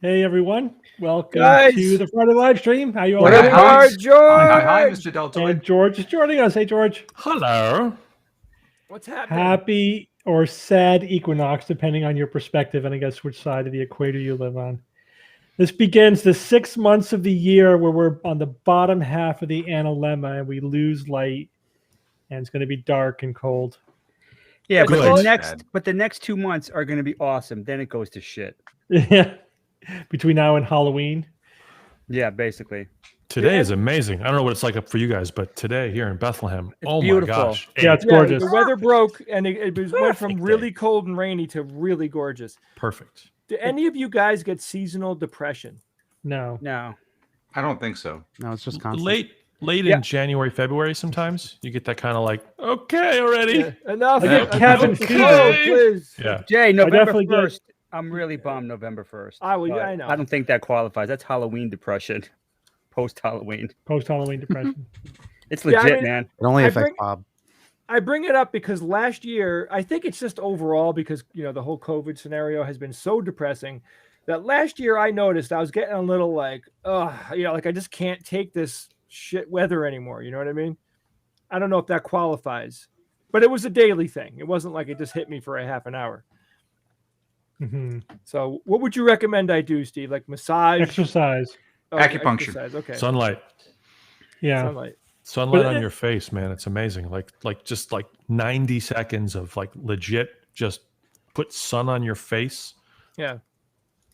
Hey everyone, welcome Guys. to the Friday live stream. How you all What doing? up, George? Hi, Mr. Deltoid. And George is joining us. Hey George. Hello. What's happening? Happy or sad equinox, depending on your perspective and I guess which side of the equator you live on. This begins the 6 months of the year where we're on the bottom half of the analemma and we lose light and it's going to be dark and cold. Yeah, Good. but the next 2 months are going to be awesome. Then it goes to shit. Yeah. Between now and Halloween. Yeah, basically. Today is amazing. I don't know what it's like up for you guys, but today here in Bethlehem, It's beautiful. my gosh. Yeah, it's gorgeous. The weather broke and it went from Perfect really day. cold and rainy to really gorgeous. Perfect. Do any of you guys get seasonal depression? No. No. I don't think so. No, it's just constant. Late Yeah. in January, February, sometimes you get that kind of like, okay, already. Enough. I get cabin fever. Oh, please. Yeah. Jay, November definitely get- 1st. I'm really bummed November 1st. I but know. I don't think that qualifies. That's Halloween depression. Post-Halloween. Post-Halloween depression. It's Yeah, I legit, mean- man. It only I affects bring- Bob. I bring it up because last year, I think it's just overall because, the whole COVID scenario has been so depressing that last year I noticed I was getting a little like, like I just can't take this shit weather anymore. You know what I mean? I don't know if that qualifies, but it was a daily thing. It wasn't like it just hit me for a half an hour. Mhm. So what would you recommend I do, Steve? Like massage? Exercise. Oh, Acupuncture. exercise. Okay. Sunlight. Yeah. Sunlight. Sunlight But on your face, man. It's amazing. Like just like 90 seconds of like legit just put sun on your face. Yeah.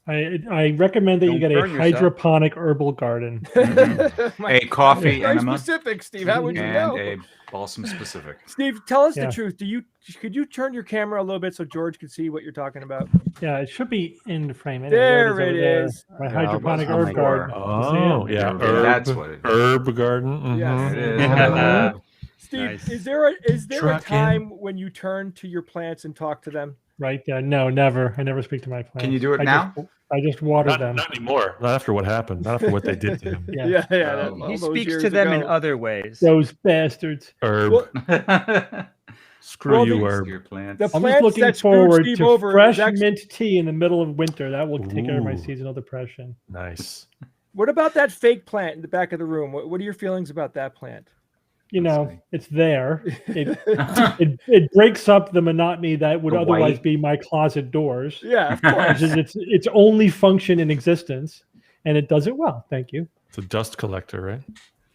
I recommend that you Don't get a burn yourself. hydroponic herbal garden. A coffee Very enema specific, Steve. How would you and know? a balsam specific. Steve, tell us Yeah. the truth. Could you turn your camera a little bit so George can see what you're talking about? Yeah, it should be in the frame. Anyway. There it over there. is. My Yeah, hydroponic I'll herb make garden. Oh, See it? yeah. That's what it is. Herb garden. Mhm. Yes. It is. Steve, Nice. is there a Trucking. time when you turn to your plants and talk to them? Right. No, never. I never speak to my plants. Can you do it I now? I just water them. Not anymore. Not after what happened. Not after what they did to him. Yeah. Um, all He those speaks years to them in ago. other ways. Those bastards. Herb. Well, Screw well, you, the- Herb. Your plants. The I'm just plants looking that screwed forward Steve to over fresh is actually- mint tea in the middle of winter. That will take care of my Ooh. seasonal depression. Nice. What about that fake plant in the back of the room? What are your feelings about that plant? You Let's know, see. it's there. It breaks up the monotony that would The otherwise white. be my closet doors. Yeah, of course. Which is its only function in existence, and it does it well. Thank you. It's a dust collector, right?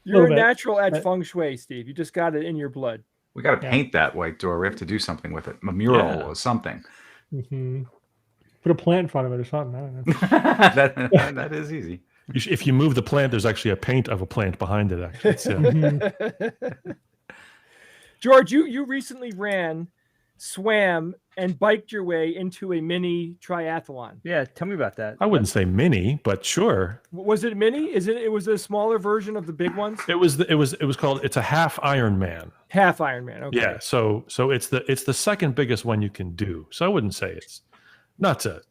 You're a little bit. natural at feng shui, Steve. You just got it in your blood. We got to Yeah. paint that white door. We have to do something with it. A mural Yeah. or something. Put a plant in front of it or something. I don't know. that is easy. If you move the plant, there's actually a paint of a plant behind it. Actually, George, you recently ran, swam, and biked your way into a mini triathlon. Yeah, tell me about that. I wouldn't say mini, but sure. Was it mini? It was a smaller version of the big ones? It was called, it's a half Ironman. Half Ironman. Okay. Yeah. So it's the second biggest one you can do. So I wouldn't say it's not to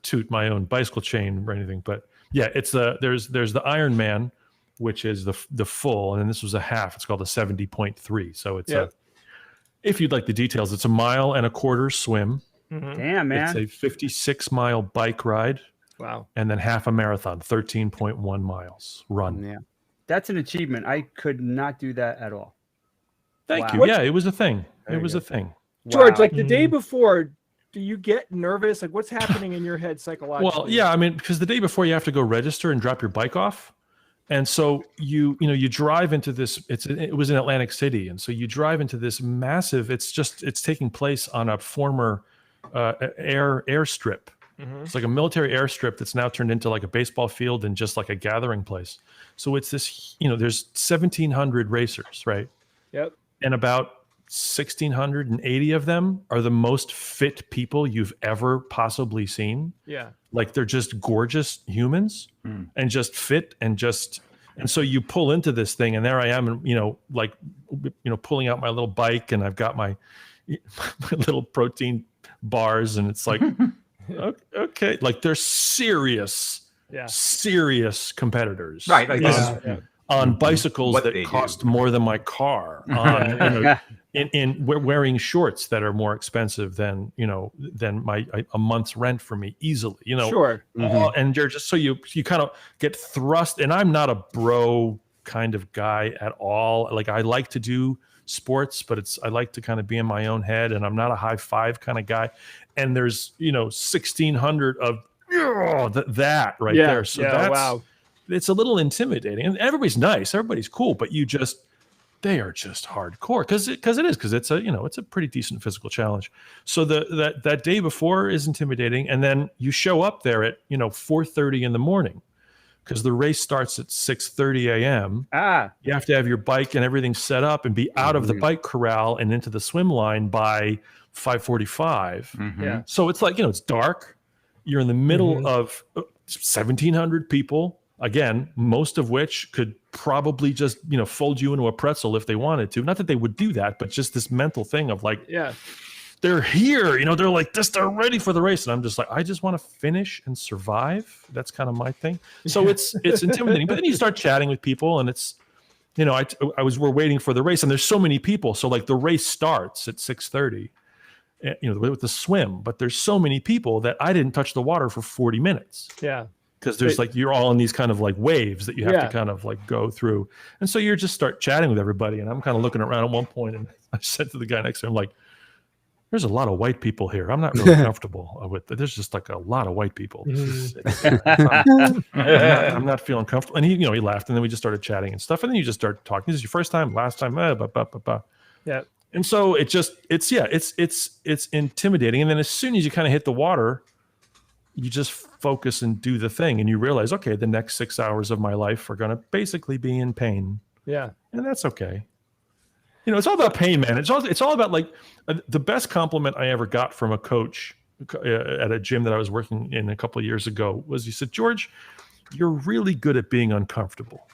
toot my own bicycle chain or anything, but yeah, it's there's the Ironman, which is the full, and then this was a half. It's called a 70.3. So it's if you'd like the details, it's a 1.25 mile swim. Damn, man. It's a 56-mile bike ride. Wow. And then half a marathon, 13.1 miles run. Yeah. That's an achievement. I could not do that at all. Thank Wow. you. Yeah, it was a thing. There It you was go. a thing. George, Wow. like the day before, do you get nervous? Like what's happening in your head psychologically? Well, yeah, I mean, because the day before you have to go register and drop your bike off. And so you drive into this, it was in Atlantic City. And so you drive into this massive, it's taking place on a former airstrip. It's like a military airstrip that's now turned into like a baseball field and just like a gathering place. So it's this, there's 1,700 racers, right? Yep. And about 1,680 of them are the most fit people you've ever possibly seen. Yeah. Like they're just gorgeous humans and just fit and so you pull into this thing and there I am, pulling out my little bike and I've got my little protein bars and it's like, okay, like they're serious competitors. Right. Like this is on bicycles what that they cost do. more than my car, in wearing shorts that are more expensive than a month's rent for me easily. Sure. And you're just so you kind of get thrust. And I'm not a bro kind of guy at all. Like I like to do sports, but I like to kind of be in my own head, and I'm not a high five kind of guy. And there's 1,600 of that right there. So that's it's a little intimidating, and everybody's nice, everybody's cool, but they are just hardcore because it's a pretty decent physical challenge. So that day before is intimidating, and then you show up there at 4:30 in the morning because the race starts at 6:30 a.m. You have to have your bike and everything set up and be out of the bike corral and into the swim line by 5:45. Yeah. So it's like it's dark. You're in the middle of 1,700 people. Again, most of which could probably just, fold you into a pretzel if they wanted to. Not that they would do that, but just this mental thing of like, they're here, they're like this, they're ready for the race. And I'm just like, I just want to finish and survive. That's kind of my thing. So it's intimidating. But then you start chatting with people and it's, we're waiting for the race and there's so many people. So like the race starts at 6:30, with the swim, but there's so many people that I didn't touch the water for 40 minutes. Yeah. Because there's you're all in these kind of like waves that you have to kind of like go through. And so you just start chatting with everybody. And I'm kind of looking around at one point and I said to the guy next to him, like, there's a lot of white people here. I'm not really comfortable with it. There's just like a lot of white people. I'm not feeling comfortable. And he laughed and then we just started chatting and stuff. And then you just start talking. This is your first time, last time, Yeah. And so it's intimidating. And then as soon as you kind of hit the water, you just focus and do the thing and you realize, okay, the next 6 hours of my life are going to basically be in pain. Yeah. And that's okay. It's all about pain, man. It's all about like the best compliment I ever got from a coach at a gym that I was working in a couple of years ago was he said, George, you're really good at being uncomfortable.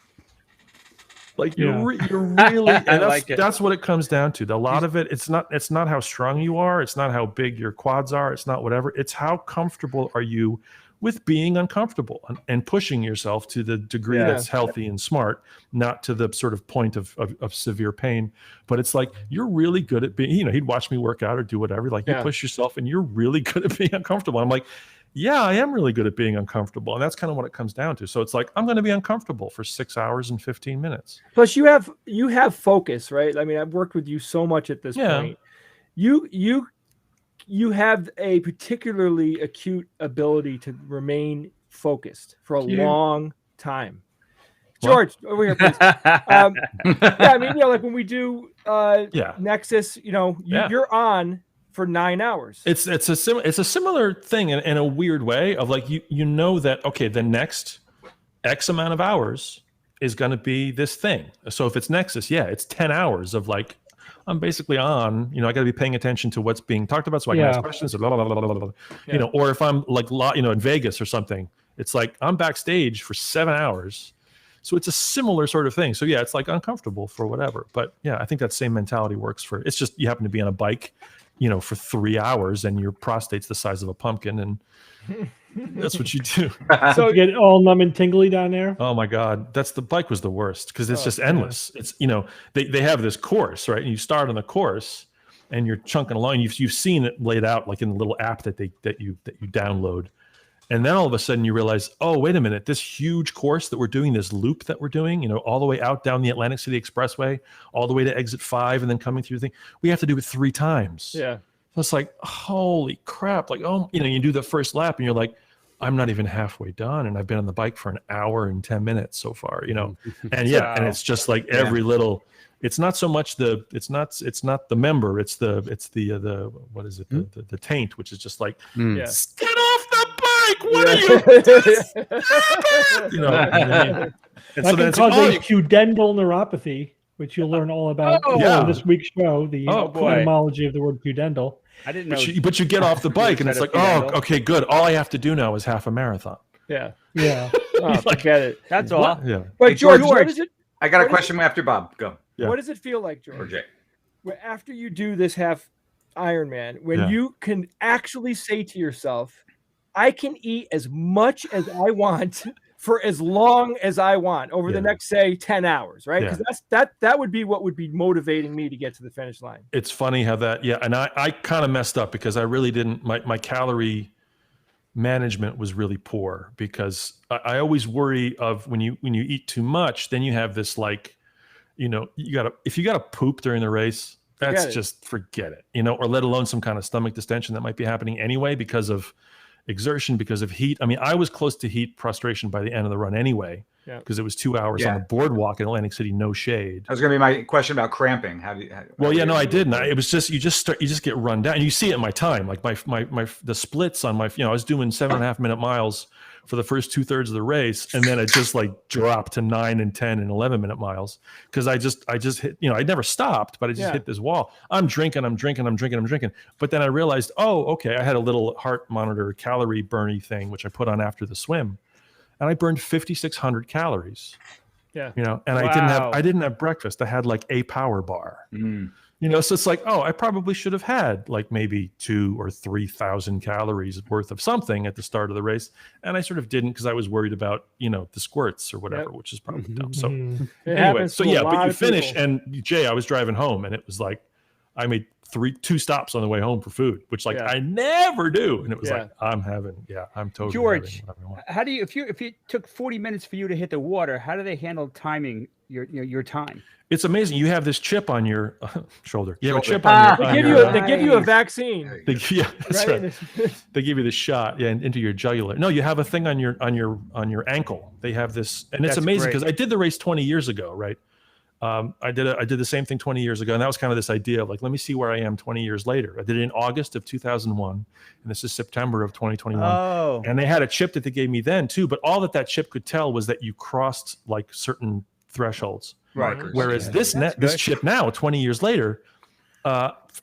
Like you're really, and that's what it comes down to. A lot of it, it's not how strong you are. It's not how big your quads are. It's not whatever. It's how comfortable are you with being uncomfortable and pushing yourself to the degree that's healthy and smart, not to the sort of point of severe pain. But it's like, you're really good at being, he'd watch me work out or do whatever. Like you push yourself and you're really good at being uncomfortable. I'm like, yeah, I am really good at being uncomfortable. And that's kind of what it comes down to. So it's like, I'm going to be uncomfortable for 6 hours and 15 minutes. Plus you have focus, right? I mean, I've worked with you so much at this point. You have a particularly acute ability to remain focused for a long time. George, over here, please. Yeah, I mean, like when we do Nexus, you're on for 9 hours. It's a similar thing in a weird way of like you know that okay, the next X amount of hours is going to be this thing. So if it's Nexus, it's 10 hours of like I'm basically on. I got to be paying attention to what's being talked about so I can ask questions. Blah, blah, blah, blah, blah. Or if I'm like in Vegas or something, it's like I'm backstage for 7 hours. So it's a similar sort of thing. So it's like uncomfortable for whatever. But I think that same mentality works for. It's just you happen to be on a bike, for 3 hours and your prostate's the size of a pumpkin and that's what you do. So you get all numb and tingly down there. Oh my God, the bike was the worst because it's just endless. It's they have this course, right? And you start on the course and you're chunking along. You've seen it laid out like in the little app that you download. And then all of a sudden you realize, oh, wait a minute, this huge course that we're doing, this loop that we're doing, all the way out down the Atlantic City Expressway, all the way to exit 5 and then coming through the thing, we have to do it 3 times. Yeah. So it's like, holy crap. Like, you do the first lap and you're like, I'm not even halfway done. And I've been on the bike for an hour and 10 minutes so far, and and it's just like every little, it's not so much it's not the member, it's the what is it? The taint, which is just like, get off the bike. What are you doing? And that can cause a pudendal neuropathy, which you'll learn all about in this week's show, the etymology of the word pudendal. I didn't know. But you get off the bike and it's like, okay, good. All I have to do now is half a marathon. Yeah. Forget it. That's all. Yeah. But Hey, George, George, what is it? I got a question after Bob. Go. Yeah. What does it feel like, George? Or Jay. After you do this half Ironman, when you can actually say to yourself, I can eat as much as I want for as long as I want over the next, say, 10 hours, right? Because that would be what would be motivating me to get to the finish line. It's funny how that, and I kind of messed up because I really didn't, my calorie management was really poor because I always worry of when you eat too much, then you have this like, if you gotta poop during the race, forget it, or let alone some kind of stomach distension that might be happening anyway because of exertion, because of heat. I mean, I was close to heat prostration by the end of the run anyway, because it was 2 hours on the boardwalk in Atlantic City, no shade. That was going to be my question about cramping. I didn't. It was just you just get run down, and you see it in my time, like the splits on my, I was doing 7.5 minute miles for the first 2/3 of the race, and then it just like dropped to 9 and 10 and 11 minute miles because I just hit, I never stopped, but I just hit this wall. I'm drinking, but then I realized, oh, okay, I had a little heart monitor calorie burny thing which I put on after the swim, and I burned 5,600 calories. Yeah, and I didn't have breakfast. I had like a power bar. So it's like, oh, I probably should have had like maybe 2,000 or 3,000 calories worth of something at the start of the race. And I sort of didn't because I was worried about, the squirts or whatever, which is probably dumb. So anyway, but you finish and Jay, I was driving home and it was like, I made 2 stops on the way home for food, which I never do. And it was like, I'm totally George, having whatever I want. how do you, if it took 40 minutes for you to hit the water, how do they handle timing your time? It's amazing. You have this chip on your shoulder. You have a chip on your. They give you a vaccine. That's right. They give you the shot, into your jugular. No, you have a thing on your ankle. They have this, and it's amazing because I did the race 20 years ago, right? I did the same thing 20 years ago, and that was kind of this idea of like, let me see where I am 20 years later. I did it in August of 2001, and this is September of 2021. Oh. And they had a chip that they gave me then too, but all that chip could tell was that you crossed like certain thresholds. Right. Whereas this chip now, 20 years later,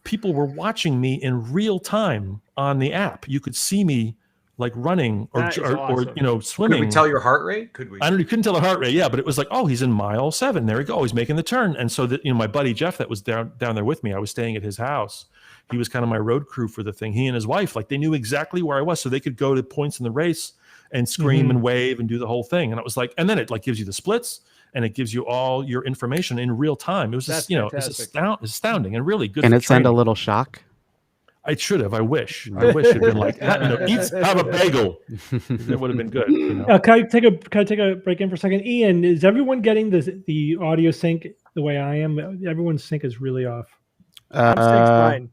people were watching me in real time on the app. You could see me like running or swimming. Could we tell your heart rate? Could we? You couldn't tell the heart rate, but it was like, oh, he's in mile 7. There we go. He's making the turn. And so that, my buddy Jeff that was down there with me, I was staying at his house. He was kind of my road crew for the thing. He and his wife, like they knew exactly where I was, so they could go to points in the race and scream and wave and do the whole thing. And it was like, and then it like gives you the splits. And it gives you all your information in real time. It was just, it's astounding and really good. Can it send a little shock? I should have. I wish it'd been like, have a bagel. It would have been good. Can I take a break in for a second? Ian, is everyone getting the audio sync the way I am? Everyone's sync is really off. I'm synced fine.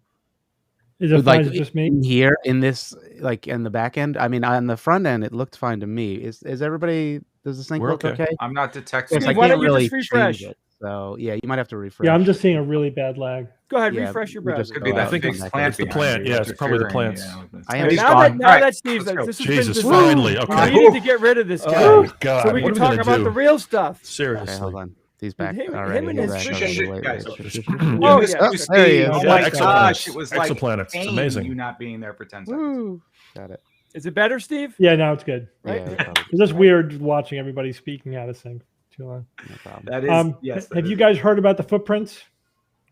Is it fine? Is it just me? Here in this, like in the back end? I mean, on the front end, it looked fine to me. Is everybody Does this link We're look okay. okay? I'm not detecting. Yes, Steve, I why can't don't you really just refresh? change it. So yeah, you might have to refresh. Yeah, I'm just seeing a really bad lag. Go ahead, Yeah, refresh your we just browser. Could be go that out think big and plant it's the behind plant. you Yeah, it's probably the interfering, plants. I am He's Now gone. that All right, Steve, let's go. this has Jesus, been finally. We Okay. needed to get rid of this guy Oh God, so we what can are talk gonna about do? the real stuff. Seriously. Okay, hold on. He's back Him already. and He's his back. freaking- Shit, Wait, guys. wait, You Oh, missed yeah. two, There he Steve. is. Oh Yeah, my exoplanets. gosh, it was like Exoplanets. It's pain, amazing. you not being there for 10 seconds. Woo. Got it. Is it better, Steve? Yeah, now it's good. Right? Yeah, probably. It's just weird watching everybody speaking out of sync too long. No problem. That is, yes. that Have is you it. guys heard about the footprints?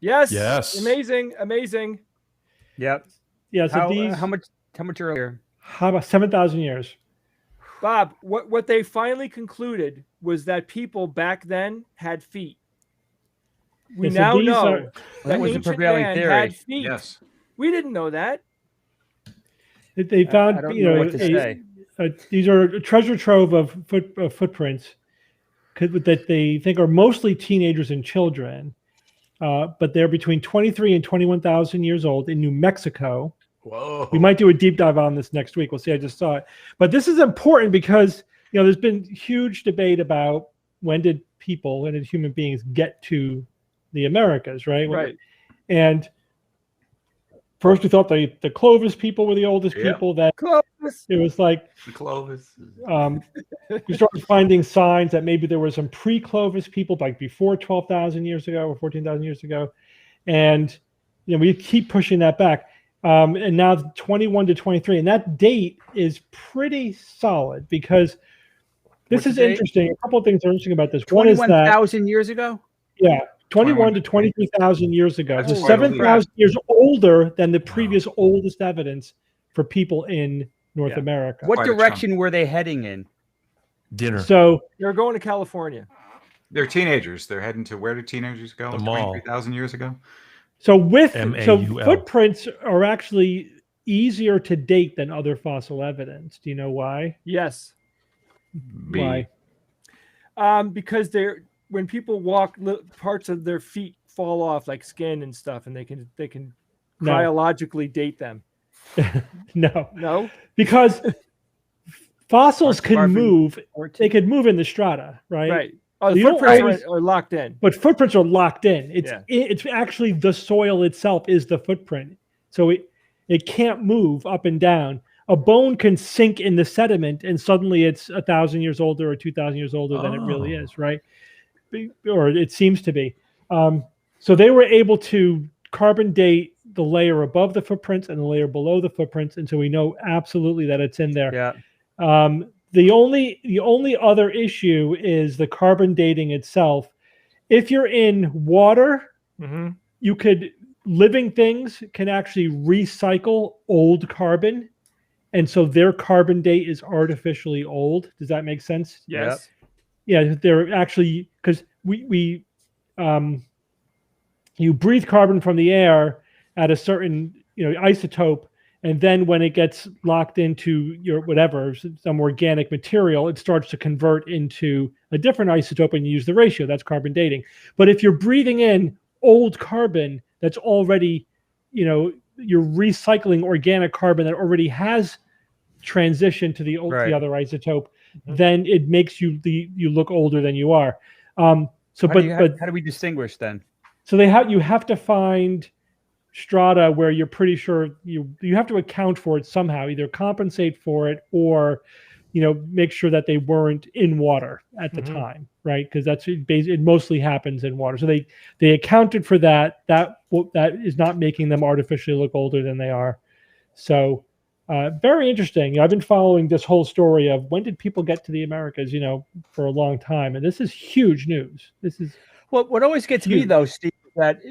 Yes. Yes. Amazing. Amazing. Yep. Yeah, so How, these how much earlier? how about 7,000 years? Bob, what they finally concluded was that people back then had feet. We Yeah, so now these know are- That was the ancient prevailing man theory. had feet. Yes. We didn't know that. They found, I don't you know know, what to say. these are a treasure trove of footprints that they think are mostly teenagers and children, but they're between 23 and 21,000 years old in New Mexico. Whoa. We might do a deep dive on this next week. We'll see. I just saw it. But this is important because, you know, there's been huge debate about when did human beings get to the Americas, right? Right. And first we thought the Clovis people were the oldest Yeah. people. That Clovis. it was like Clovis. we started finding signs that maybe there were some pre-Clovis people, like before 12,000 years ago or 14,000 years ago. And, you know, we keep pushing that back. And now 21 to 23. And that date is pretty solid because this What's is the date? interesting. A couple of things are interesting about this. One is that, 21,000 years ago? yeah, 21 to 23,000 years ago. That's So quite a leap. 7,000 years older than the previous oldest evidence for people in North Yeah. America. What Quite a direction were they heading in? Dinner. So You're going to California. They're teenagers. They're heading to where did teenagers go? The mall. 23,000 years ago? So MAUL. footprints are actually easier to date than other fossil evidence. Do you know why? Yes. B. Why? Because when people walk, parts of their feet fall off, like skin and stuff, and they can No. cryologically date them. No, No. because fossils can Carbon move. 14? They could move in the strata, right? Right. Oh, the You don't footprints always- are locked in. But footprints are locked in. It's Yeah. it's actually the soil itself is the footprint. So it can't move up and down. A bone can sink in the sediment and suddenly it's 1,000 years older or 2,000 years older than it really Oh. is, right? Or it seems to be. So they were able to carbon date the layer above the footprints and the layer below the footprints, and so we know absolutely that it's in there. Yeah. The only other issue is the carbon dating itself. If you're in water, Mm-hmm. you could living things can actually recycle old carbon, and so their carbon date is artificially old. Does that make sense? Yes. Yeah, they're actually because we you breathe carbon from the air at a certain isotope, and then when it gets locked into your whatever some organic material, it starts to convert into a different isotope, and you use the ratio. That's carbon dating. But if you're breathing in old carbon that's already, you're recycling organic carbon that already has transitioned to the Right. other isotope, then it makes you look older than you are. How do we distinguish then? So you have to find strata where you're pretty sure you have to account for it somehow, either compensate for it or make sure that they weren't in water at the time, right? Because it mostly happens in water. So they accounted for that. That is not making them artificially look older than they are. So very interesting. I've been following this whole story of when did people get to the Americas, for a long time, and this is huge news. This is What always gets me Huge. though, Steve, is that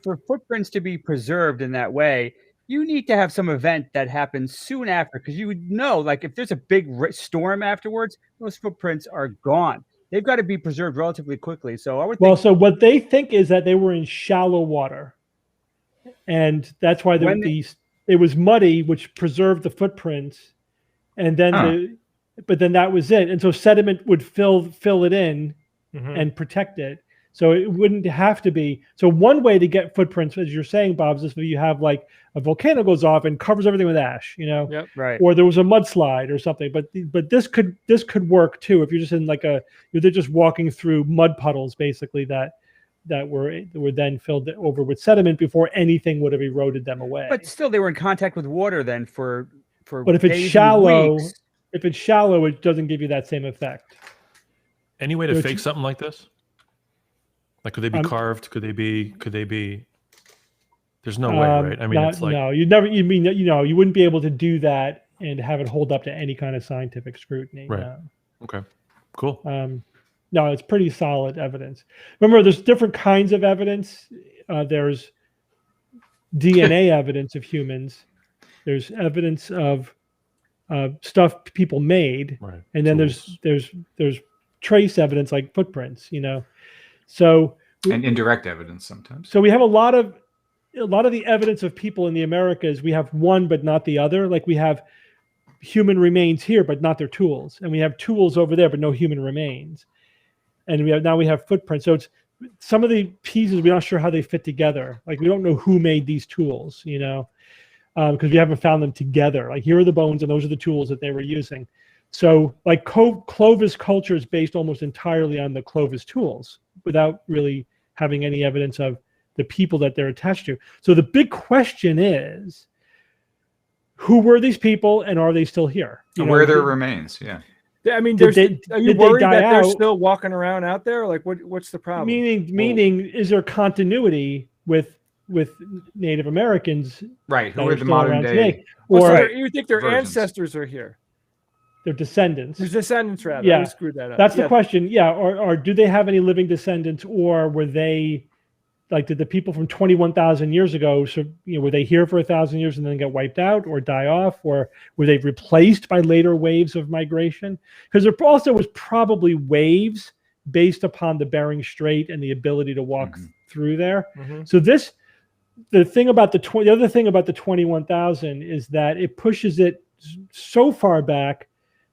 for footprints to be preserved in that way, you need to have some event that happens soon after, because you would know, like if there's a big storm afterwards, those footprints are gone. They've got to be preserved relatively quickly. So I would think so what they think is that they were in shallow water, and that's why it was muddy, which preserved the footprints, and then but then that was it. And so sediment would fill it in and protect it. So it wouldn't have to be. So one way to get footprints, as you're saying, Bob, is if you have like a volcano goes off and covers everything with ash, Yep. Right. or there was a mudslide or something. But this could work too if you're just in like they're just walking through mud puddles basically that were then filled over with sediment before anything would have eroded them away. But still, they were in contact with water then for. But if it's days and shallow, weeks. it doesn't give you that same effect. Any way to Which- fake something like this? Like, could they be carved? Could they be? There's no way, right? I mean, it's like no, you wouldn't be able to do that and have it hold up to any kind of scientific scrutiny. Right. No. okay, cool. No, it's pretty solid evidence. Remember, there's different kinds of evidence. There's DNA evidence of humans. There's evidence of stuff people made, Right. and then Tools. there's trace evidence like footprints. So And indirect evidence sometimes. so we have a lot of the evidence of people in the Americas. We have one, but not the other. Like we have human remains here, but not their tools, and we have tools over there, but no human remains. And we have footprints. So it's some of the pieces we're not sure how they fit together. Like we don't know who made these tools, because we haven't found them together. Like here are the bones, and those are the tools that they were using. So like Clovis culture is based almost entirely on the Clovis tools, without really having any evidence of the people that they're attached to. So the big question is, who were these people, and are they still here? And where are their remains? Yeah. I mean, Did are you they worried die that they're out? still walking around out there? Like, what's the problem? Meaning, is there continuity with Native Americans? Right. that Who are are the still modern around day? today? Or Or you think their versions. ancestors are here? their descendants? Their descendants, rather. Yeah. I screwed that up. That's the Yeah. question. Yeah. Or do they have any living descendants, or were they like, did the people from 21,000 years ago, were they here for 1,000 years and then get wiped out or die off, or were they replaced by later waves of migration? Because there also was probably waves based upon the Bering Strait and the ability to walk through there. Mhm. So the other thing about the 21,000 is that it pushes it so far back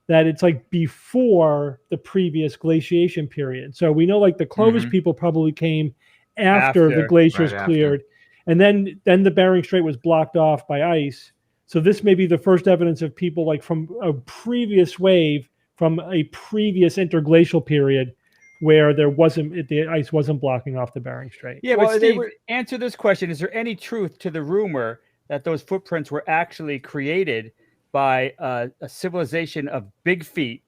that it's like before the previous glaciation period. So we know like the Clovis people probably came after the glaciers Right after. cleared, and then the Bering Strait was blocked off by ice. So this may be the first evidence of people like from a previous wave, from a previous interglacial period, where the ice wasn't blocking off the Bering Strait. Yeah, Well, but they Steve, were- answer this question. Is there any truth to the rumor that those footprints were actually created by a civilization of big feet,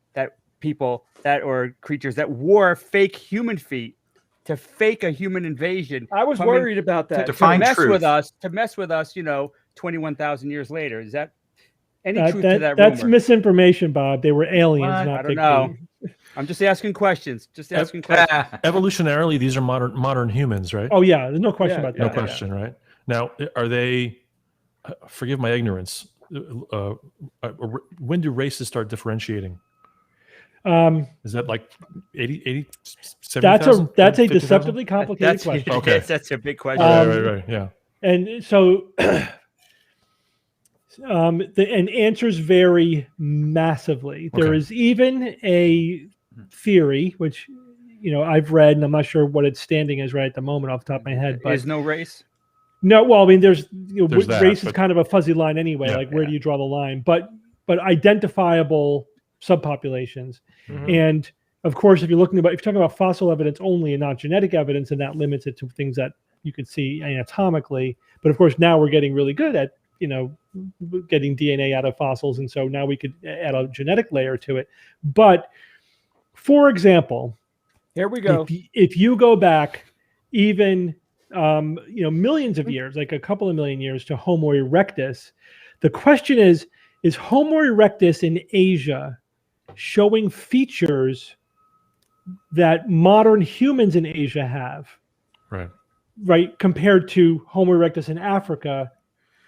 or creatures that wore fake human feet to fake a human invasion? I was coming worried about that. To to find mess truth. with us, 21,000 years later. Is that any truth to that That's rumor? misinformation, Bob. They were aliens, What? not I don't big know. feet. I'm just asking questions. Just asking questions. Evolutionarily, these are modern humans, right? Oh yeah, there's no question Yeah, about No that. question, right? Now, are they? Forgive my ignorance. When do races start differentiating? Is that like 80 70,000? That's a 50,000? deceptively complicated question. Okay. That's a big question. Right, yeah. And so and answers vary massively. There Okay. is even a theory, which I've read, and I'm not sure what its standing is right at the moment off the top of my head. But Is no race? no, well, I mean, there's that, race is but- kind of a fuzzy line anyway. Yeah. Like, where do you draw the line? But identifiable subpopulations, Mhm. and of course, if you're talking about fossil evidence only and not genetic evidence, and that limits it to things that you could see anatomically. But of course, now we're getting really good at getting DNA out of fossils, and so now we could add a genetic layer to it. But for example, Here we go. if you go back even millions of years, like a couple of million years, to Homo erectus, the question is Homo erectus in Asia showing features that modern humans in Asia have, right, compared to Homo erectus in Africa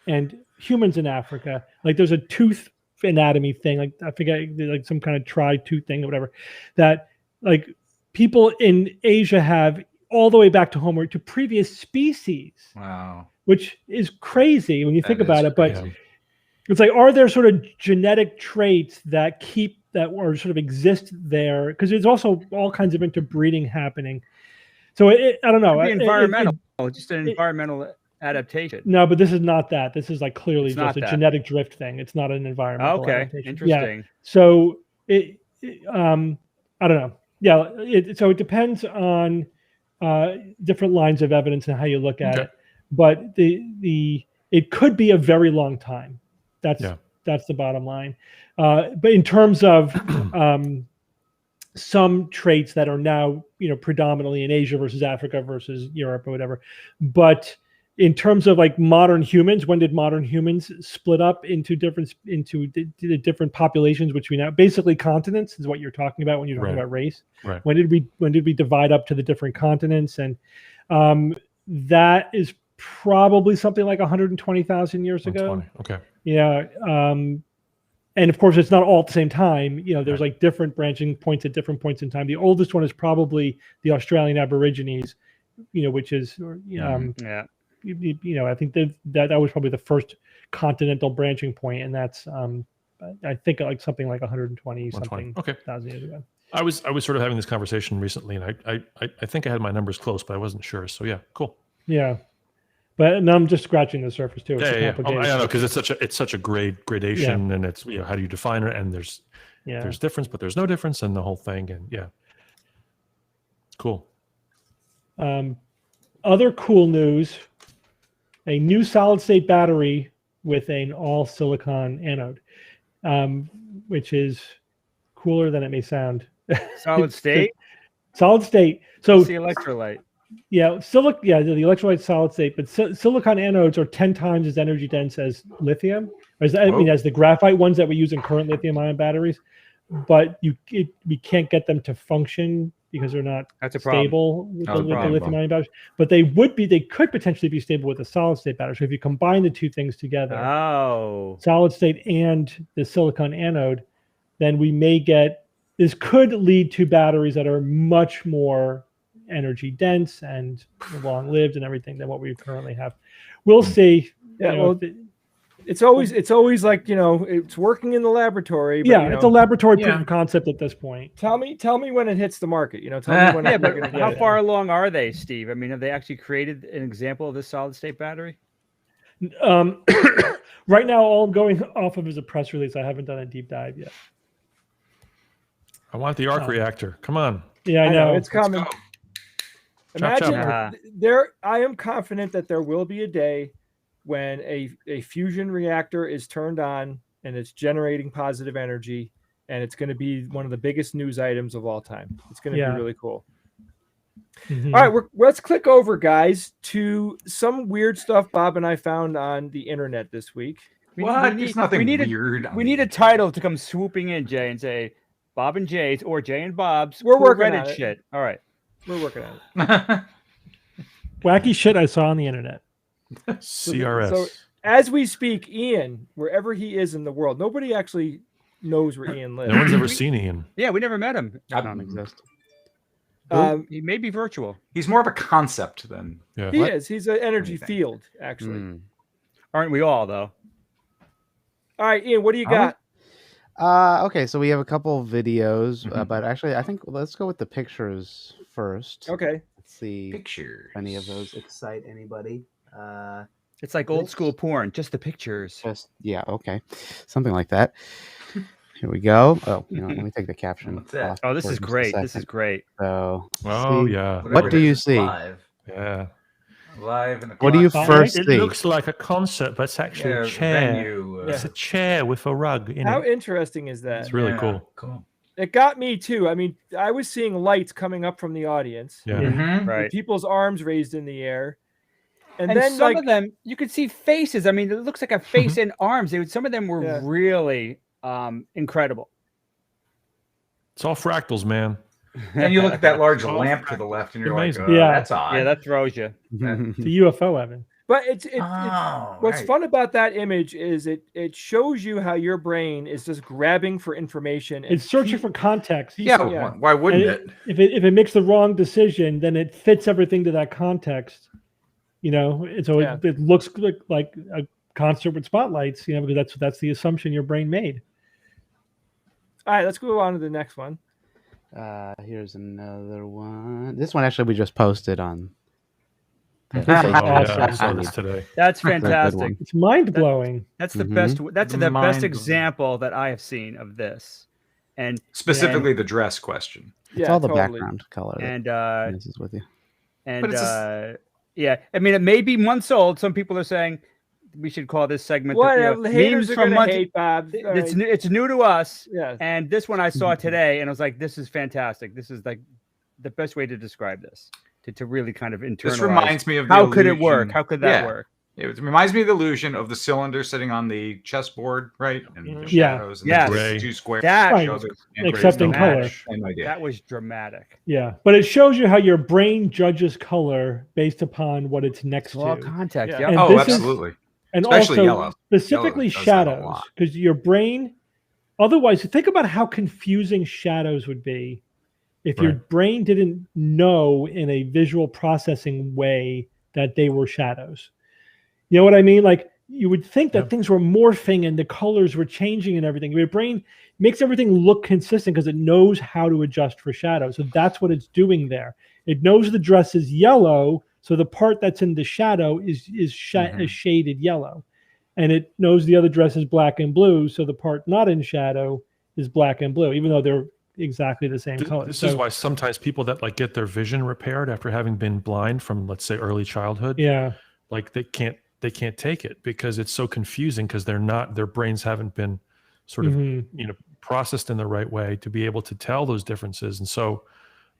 and humans in Africa? Like, there's a tooth anatomy thing, like I forget, like some kind of tri-tooth thing or whatever, that like people in Asia have all the way back to previous species. Wow. Which is crazy when you think That about is it. But crazy. it's like, are there sort of genetic traits that or sort of exist there? Because there's also all kinds of interbreeding happening. So I don't know. It'd be It- environmental. it- Just an environmental adaptation. no, but this is not that. This is like clearly It's just not a that. genetic drift thing. It's not an environmental Okay, adaptation. interesting. Yeah. So I don't know. Yeah. So it depends on different lines of evidence and how you look at Okay. it. But it could be a very long time. That's the bottom line. But in terms of some traits that are now, predominantly in Asia versus Africa versus Europe or whatever. But in terms of like modern humans, when did modern humans split up into the different populations, which we now basically continents is what you're talking about when you're talking Right. about race. Right. When did we divide up to the different continents? And that is probably something like 120,000 years ago. 120. Okay. Yeah. And of course, it's not all at the same time. There's like different branching points at different points in time. The oldest one is probably the Australian Aborigines, which is, Yeah. I think that was probably the first continental branching point, and that's I think like something like 120 something thousand years ago. I was sort of having this conversation recently, and I think I had my numbers close, but I wasn't sure. So yeah, cool. Yeah. But now I'm just scratching the surface too. It's Yeah. complicated. I know, because it's such a gradation, and it's how do you define it? And there's difference, but there's no difference, and the whole thing, and cool. Other cool news: a new solid-state battery with an all-silicon anode, which is cooler than it may sound. Solid state. Solid state. So It's the electrolyte. Yeah, the electrolyte solid state, but silicon anodes are 10 times as energy dense as lithium, as the graphite ones that we use in current lithium-ion batteries. But we can't get them to function because they're not stable with the lithium-ion batteries. But they could potentially be stable with a solid-state battery. So if you combine the two things together, solid state and the silicon anode, then this could lead to batteries that are much more energy dense and long lived and everything than what we currently have. We'll see. It's always like, it's working in the laboratory. But, it's a laboratory proof of concept at this point. Tell me when it hits the market. Tell me when. But how far along are they, Steve? I mean, have they actually created an example of this solid state battery? Right now, all I'm going off of is a press release. I haven't done a deep dive yet. I want the arc reactor. Come on. Yeah, I know. It's coming. Imagine chop. I am confident that there will be a day when a fusion reactor is turned on and it's generating positive energy, and it's going to be one of the biggest news items of all time. It's going to be really cool. Mm-hmm. All right, let's click over, guys, to some weird stuff Bob and I found on the internet this week. There's nothing weird. We need a title to come swooping in, Jay, and say Bob and Jay's or Jay and Bob's. We're cool working Reddit on it. shit. All right. We're working on it. Wacky shit I saw on the internet. CRS. So as we speak, Ian, wherever he is in the world, nobody actually knows where Ian lives. No one's ever seen Ian. Yeah, we never met him. I don't exist. He may be virtual. He's more of a concept than He is. He's an energy field, actually. Aren't we all, though? All right, Ian, what do you got? Okay, so we have a couple of videos, but actually, I think let's go with the pictures first. Okay. Let's see pictures. if any of those excite anybody. It's like old school porn, just the pictures. Okay, something like that. Here we go. Oh, let me take the caption off. Oh, this is great. This is great. So, what do you see? Live. Yeah. Live in the What do you first It see? looks like a concert, but it's actually a chair. Venue, It's a chair with a rug in How it. interesting is that? It's really cool. Cool. It got me too. I mean, I was seeing lights coming up from the audience. Yeah. Mm-hmm. Right. People's arms raised in the air. And And then some of them, you could see faces. I mean, it looks like a face and arms. Some of them were really incredible. It's all fractals, man. And you look at that large lamp to the left, and you're Amazing. like, that's odd. Yeah, that throws you. It's a UFO, Evan. But what's right. fun about that image is it shows you how your brain is just grabbing for information. And It's searching for context. Yeah, why wouldn't And it? if it makes the wrong decision, then it fits everything to that context. And so it looks like a concert with spotlights. Because that's the assumption your brain made. All right, let's go on to the next one. Here's another one. This one actually we just posted on. This is Oh, yeah, I awesome. saw this today. That's a good fantastic. one. It's mind blowing. That's the Mhm. best. That's the best Mind-blowing. example that I have seen of this. And Specifically, the dress question. It's all the background color that and messes with you. and But it's yeah, I mean, it may be months old. Some people are saying we should call this segment Whatever. The haters memes are from gonna months. hate, Bob. All It's right. it's new to us. Yes. And this one I saw today, and I was like, "This is fantastic. This is like the best way to describe this, to really kind of internalize." This reminds me of the how could it illusion- work? How could that Yeah. work? It reminds me of the illusion of the cylinder sitting on the chessboard, right? And the Yeah. shadows and Yes. the two squares. That Right. show the Except in color. Same idea. that was dramatic. Yeah, but it shows you how your brain judges color based upon what it's next It's all to. context. Yeah. Yeah. And Oh, this is- absolutely. And Especially also yellow. specifically Yellow does that a shadows, lot. because your brain, otherwise, think about how confusing shadows would be if your Right. brain didn't know in a visual processing way that they were shadows. You know what I mean? Like you would think that Yep. things were morphing and the colors were changing and everything. Your brain makes everything look consistent because it knows how to adjust for shadows. So that's what it's doing there. It knows the dress is yellow, so the part that's in the shadow is shaded yellow, and it knows the other dress is black and blue, so the part not in shadow is black and blue, even though they're exactly the same color. This is why sometimes people that like get their vision repaired after having been blind from, let's say, early childhood, Yeah, like they can't take it because it's so confusing because their brains haven't been sort of Mhm. processed in the right way to be able to tell those differences. And so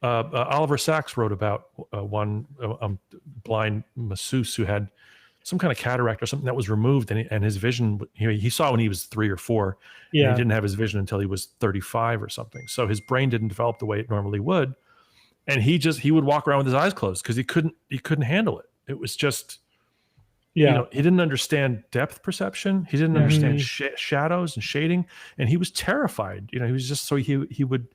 Oliver Sacks wrote about one blind masseuse who had some kind of cataract or something that was removed, and his vision, he saw when he was 3 or 4. And yeah, he didn't have his vision until he was 35 or something. So his brain didn't develop the way it normally would, and he would walk around with his eyes closed because he couldn't handle it. It was just, yeah. he didn't understand depth perception. He didn't understand shadows and shading, and he was terrified. He was just, so he would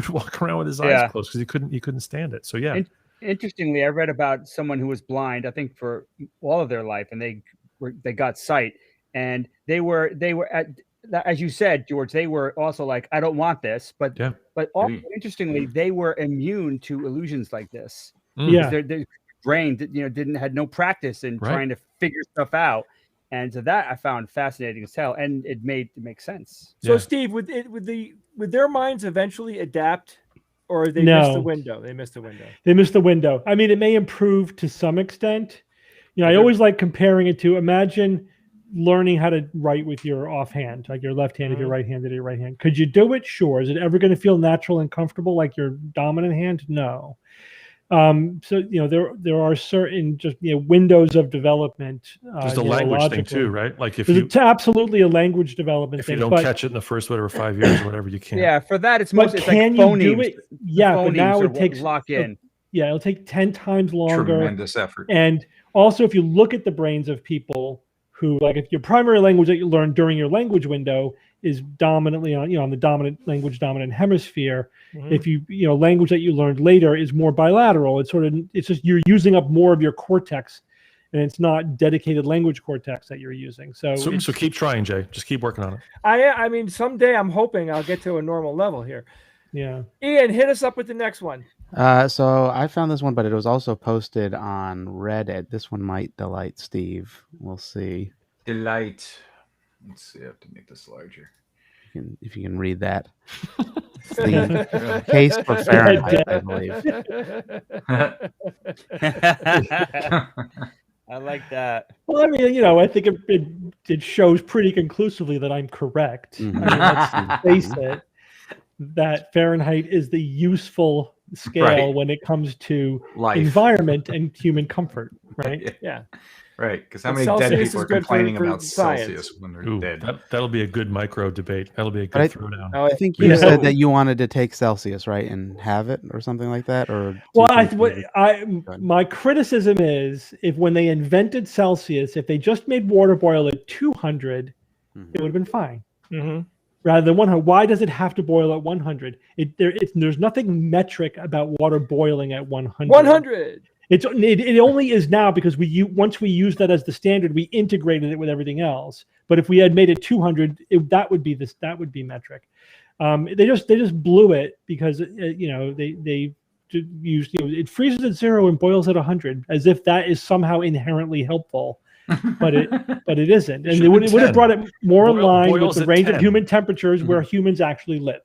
walk around with his eyes closed because he couldn't stand it. So yeah. Interestingly, I read about someone who was blind, I think for all of their life, and they got sight, and they were at, as you said, George, they were also like, I don't want this, but also, interestingly, they were immune to illusions like this. Yeah. Their brain had no practice in trying to figure stuff out, and so that I found fascinating as hell, and it make sense. So Steve, would their minds eventually adapt, or they missed the window? They missed the window. They missed the window. I mean, it may improve to some extent. I always like comparing it to, imagine learning how to write with your offhand, like your left hand, if you're right-handed, your right hand. Could you do it? Sure. Is it ever going to feel natural and comfortable like your dominant hand? No. So there are certain just windows of development. There's a language thing too, right? Like it's absolutely a language development if thing. you don't catch it in the first 5 years or whatever, you can't. Yeah, for that it's mostly can like you do it? Yeah, but now it takes lock in. Yeah, it'll take 10 times longer. Tremendous effort. And also, if you look at the brains of people who, like, if your primary language that you learn during your language window is dominantly on the dominant hemisphere, if language that you learned later is more bilateral, it's just you're using up more of your cortex, and it's not dedicated language cortex that you're using. So keep trying, Jay. Just keep working on it. I mean, someday I'm hoping I'll get to a normal level here. Yeah. Ian, hit us up with the next one. So I found this one, but it was also posted on Reddit. This one might delight Steve. We'll see. Delight. Let's see. I have to make this larger. If you can read that. The case for Fahrenheit, I believe. I like that. Well, I mean, I think it shows pretty conclusively that I'm correct. Mhm. I mean, let's face it, that Fahrenheit is the useful scale when it comes to life, environment, and human comfort, right? Yeah. Right, because how And many Celsius dead is people are good complaining for about science. Celsius when they're dead? That'll be a good micro debate. That'll be a good throwdown. I think you said that you wanted to take Celsius, right, and have it or something like that. Or my criticism is, if when they invented Celsius, if they just made water boil at 200, it would have been fine. Rather than 100. Why does it have to boil at 100? There's nothing metric about water boiling at 100. 100. It only is now because once we used that as the standard, we integrated it with everything else. But if we had made it 200, that would be metric. They just blew it because they used it freezes at 0 and boils at 100 as if that is somehow inherently helpful, but it isn't. And it would have brought it more in line with the range of human temperatures where humans actually live.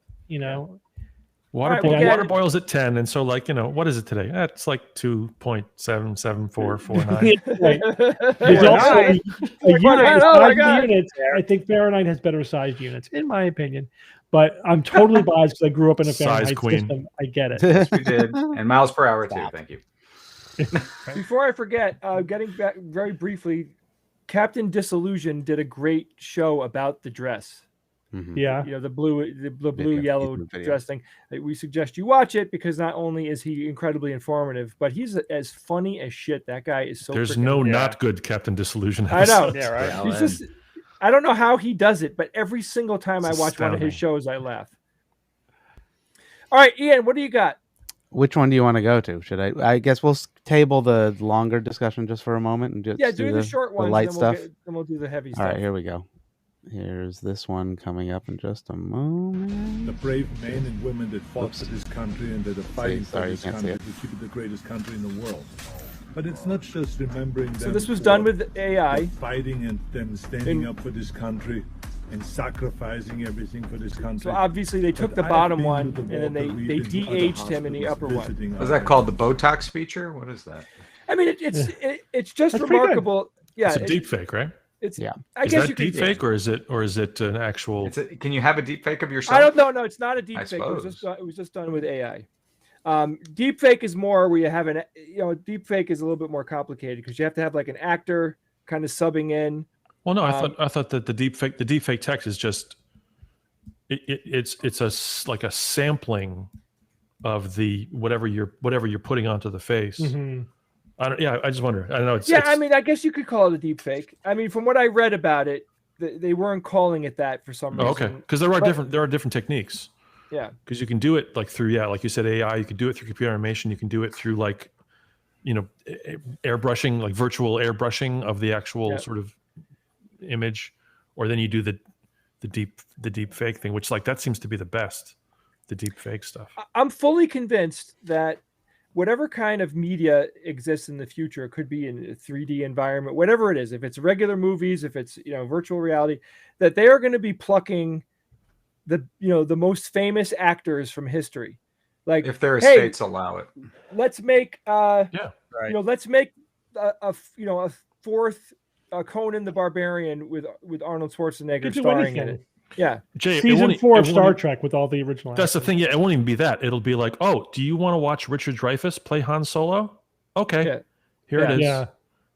Water boils at 10, and so what is it today? It's like 2.77449. Right. There's also a unit with size units. I think Fahrenheit has better sized units, in my opinion. But I'm totally biased because I grew up in a Fahrenheit system. I get it. Yes, we did. And miles per hour too. Thank you. Before I forget, getting back very briefly, Captain Disillusion did a great show about the dress. Yeah, the blue yellow dress thing. We suggest you watch it because not only is he incredibly informative, but he's as funny as shit. That guy is so. There's no not good Captain Disillusion. I know. Yeah, right. He's just. I don't know how he does it, but every single time I watch one of his shows, I laugh. All right, Ian, what do you got? Which one do you want to go to? Should I guess we'll table the longer discussion just for a moment and just do the short ones, the light and stuff. Then we'll do the heavy stuff. All right, here we go. Here's this one coming up in just a moment. The brave men and women that fought for this country and that are fighting for this country to keep it the greatest country in the world. But it's not just remembering them. So this was done with AI. Fighting and them standing up for this country and sacrificing everything for this country. So obviously they took the bottom one and then they de-aged him in the upper one. Was that called the Botox feature? What is that? I mean, it's just remarkable. Yeah, it's a deep fake, right? It's I is guess that you deep fake or is it an actual? Can you have a deep fake of yourself? I don't know. No, it's not a deep fake. It was just done with AI. Deep fake is more where you have deep fake is a little bit more complicated because you have to have like an actor kind of subbing in. Well, no, I thought that the deep fake text is just it's like a sampling of the whatever you're putting onto the face. Mm-hmm. I just wonder. I don't know. I mean, I guess you could call it a deep fake. I mean, from what I read about it, they weren't calling it that for some reason. Okay, because there are different techniques. Yeah, because you can do it like through like you said, AI. You can do it through computer animation. You can do it through like airbrushing, like virtual airbrushing of the actual sort of image, or then you do the deep fake thing, which like that seems to be the best, the deep fake stuff. I'm fully convinced that whatever kind of media exists in the future, it could be in a 3D environment, whatever it is, if it's regular movies, if it's virtual reality, that they are going to be plucking the most famous actors from history. Like if their estates allow it. Let's make let's make a fourth Conan the Barbarian with Arnold Schwarzenegger starring in it. Yeah, Jay, season 4 of Star Trek with all the original. That's the thing. Yeah, it won't even be that. It'll be like, oh, do you want to watch Richard Dreyfuss play Han Solo? Okay, here it is. Yeah.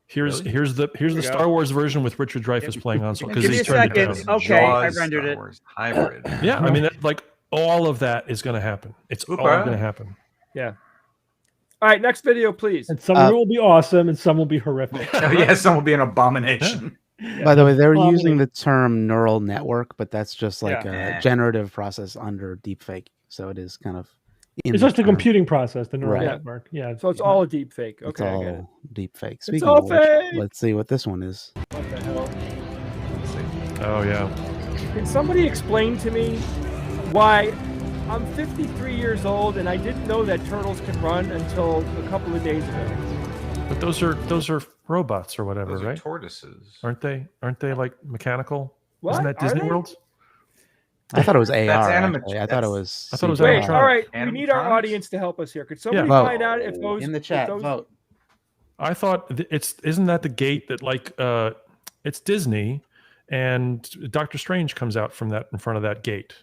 Here's the Star Wars version with Richard Dreyfuss playing Han Solo. Give me a second. Okay, I rendered it. Hybrid. Yeah, I mean, like all of that is going to happen. It's all going to happen. Yeah. All right, next video, please. And some will be awesome, and some will be horrific. Oh yeah, some will be an abomination. Yeah. By the way, they're using the term neural network, but that's just like a generative process under deepfake. So it is kind of. It's just a computing process, the neural network. Yeah. So it's all a deep fake. Okay. It's all deep fake. Speaking of which, let's see what this one is. What the hell? Oh yeah. Can somebody explain to me why I'm 53 years old and I didn't know that turtles can run until a couple of days ago? But those are robots or whatever, those are right? Tortoises. Aren't they like mechanical? What? Isn't that Disney World? I thought it was AR. I thought it was. Wait, all right. We need our audience to help us here. Could somebody find out if those in the chat vote? I thought isn't that the gate that like it's Disney and Doctor Strange comes out from that in front of that gate?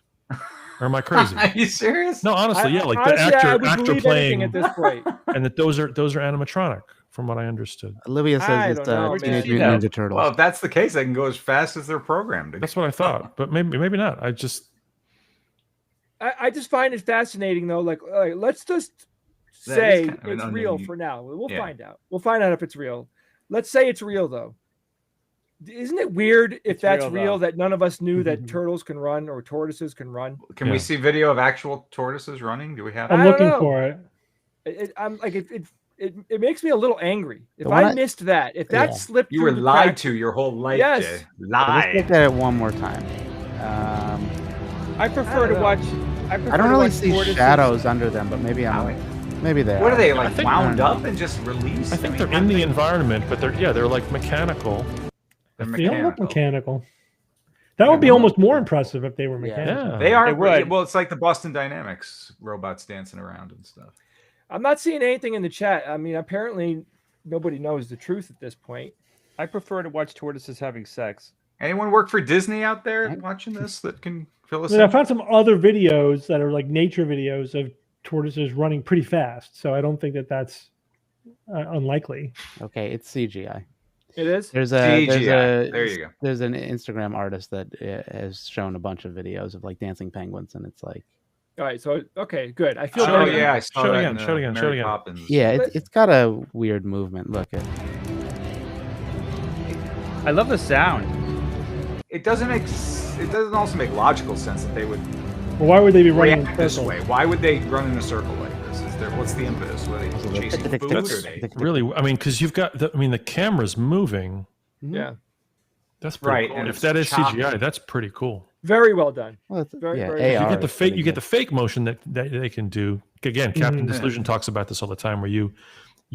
Or am I crazy? Are you serious? No, honestly, like honestly, the actor playing at this point. And that those are animatronic, from what I understood. Olivia says it's Teenage Mutant Ninja Turtles. Well, if that's the case, they can go as fast as they're programmed. That's what I thought, but maybe not. I just find it fascinating though. Like let's just say it's real for now. We'll find out. We'll find out if it's real. Let's say it's real though. Isn't it weird if that's real that none of us knew that turtles can run or tortoises can run? Can we see video of actual tortoises running? Do we have? I'm looking for it. I'm like it makes me a little angry. If I missed that, if that slipped, you were lied to your whole life. Yes, Jay. Lied. Let's look at it one more time. I prefer to watch. I don't really see shadows under them, but maybe maybe they What are they, I like, think- wound up and just released? I think mean, they're how in do the they- environment, but they're like mechanical. They're They don't look mechanical. mechanical. That would be almost more impressive if they were Yeah. mechanical. Yeah. They are. They would. Well, it's like the Boston Dynamics robots dancing around and stuff. I'm not seeing anything in the chat. I mean, apparently nobody knows the truth at this point. I prefer to watch tortoises having sex. Anyone work for Disney out there watching this that can fill us I mean, I in? found some other videos that are like nature videos of tortoises running pretty fast. So I don't think that that's unlikely. Okay, it's CGI. It is. There's CGI. There you go. There's an Instagram artist that has shown a bunch of videos of like dancing penguins, and it's like, All right. So okay, good. I feel Oh better. yeah, I saw Show it that again, in, show it again, show it Mary again. Poppins. yeah, it's got a weird movement. Look at. I love the sound. It doesn't also make logical sense that they would Well, why would they be running in react this circles? way. Why would they run in a circle like this? What's the impetus? Were they chasing food or they? Really, I mean, because you've got the camera's moving. Yeah. That's pretty Right, cool. and If it's that is choppy. CGI, that's pretty cool. Very well done. Well, it's, Very, yeah, very- AR You get the is fake, pretty you get good. the fake motion that they can do. Again, Captain Mhm. Disillusion talks about this all the time, where you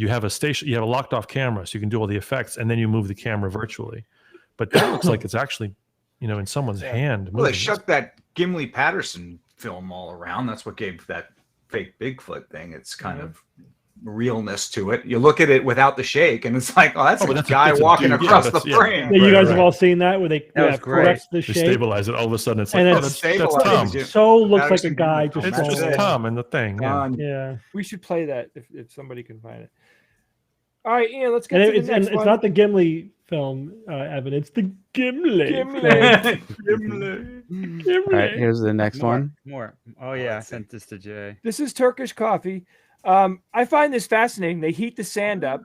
have a station, you have a locked off camera, so you can do all the effects, and then you move the camera virtually. But that looks like it's actually, in someone's hand. Well, they moving. shucked that Gimli Patterson film all around. That's what gave that fake Bigfoot thing its kind of realness to it. You look at it without the shake, and it's like, oh, that's but a that's guy it's a walking dude. Yeah, across the that's- yeah. frame. Yeah, you guys Right. have all seen that where they That was great. correct the They shape, stabilize it. All of a sudden, it's and like, it's oh, that's stabilized. Tom. Yeah. so looks like a Patterson guy Gimli. just It's That's just it. Tom and the thing. Yeah. Yeah, We should play that if somebody can find it. All right, Ian. Let's get and to the it's next it's one. not the Gimli film, Evan. It's the Gimli. Gimli. Gimli. All right, here's the next one. More. Oh yeah, I sent this to Jay. This is Turkish coffee. I find this fascinating. They heat the sand up,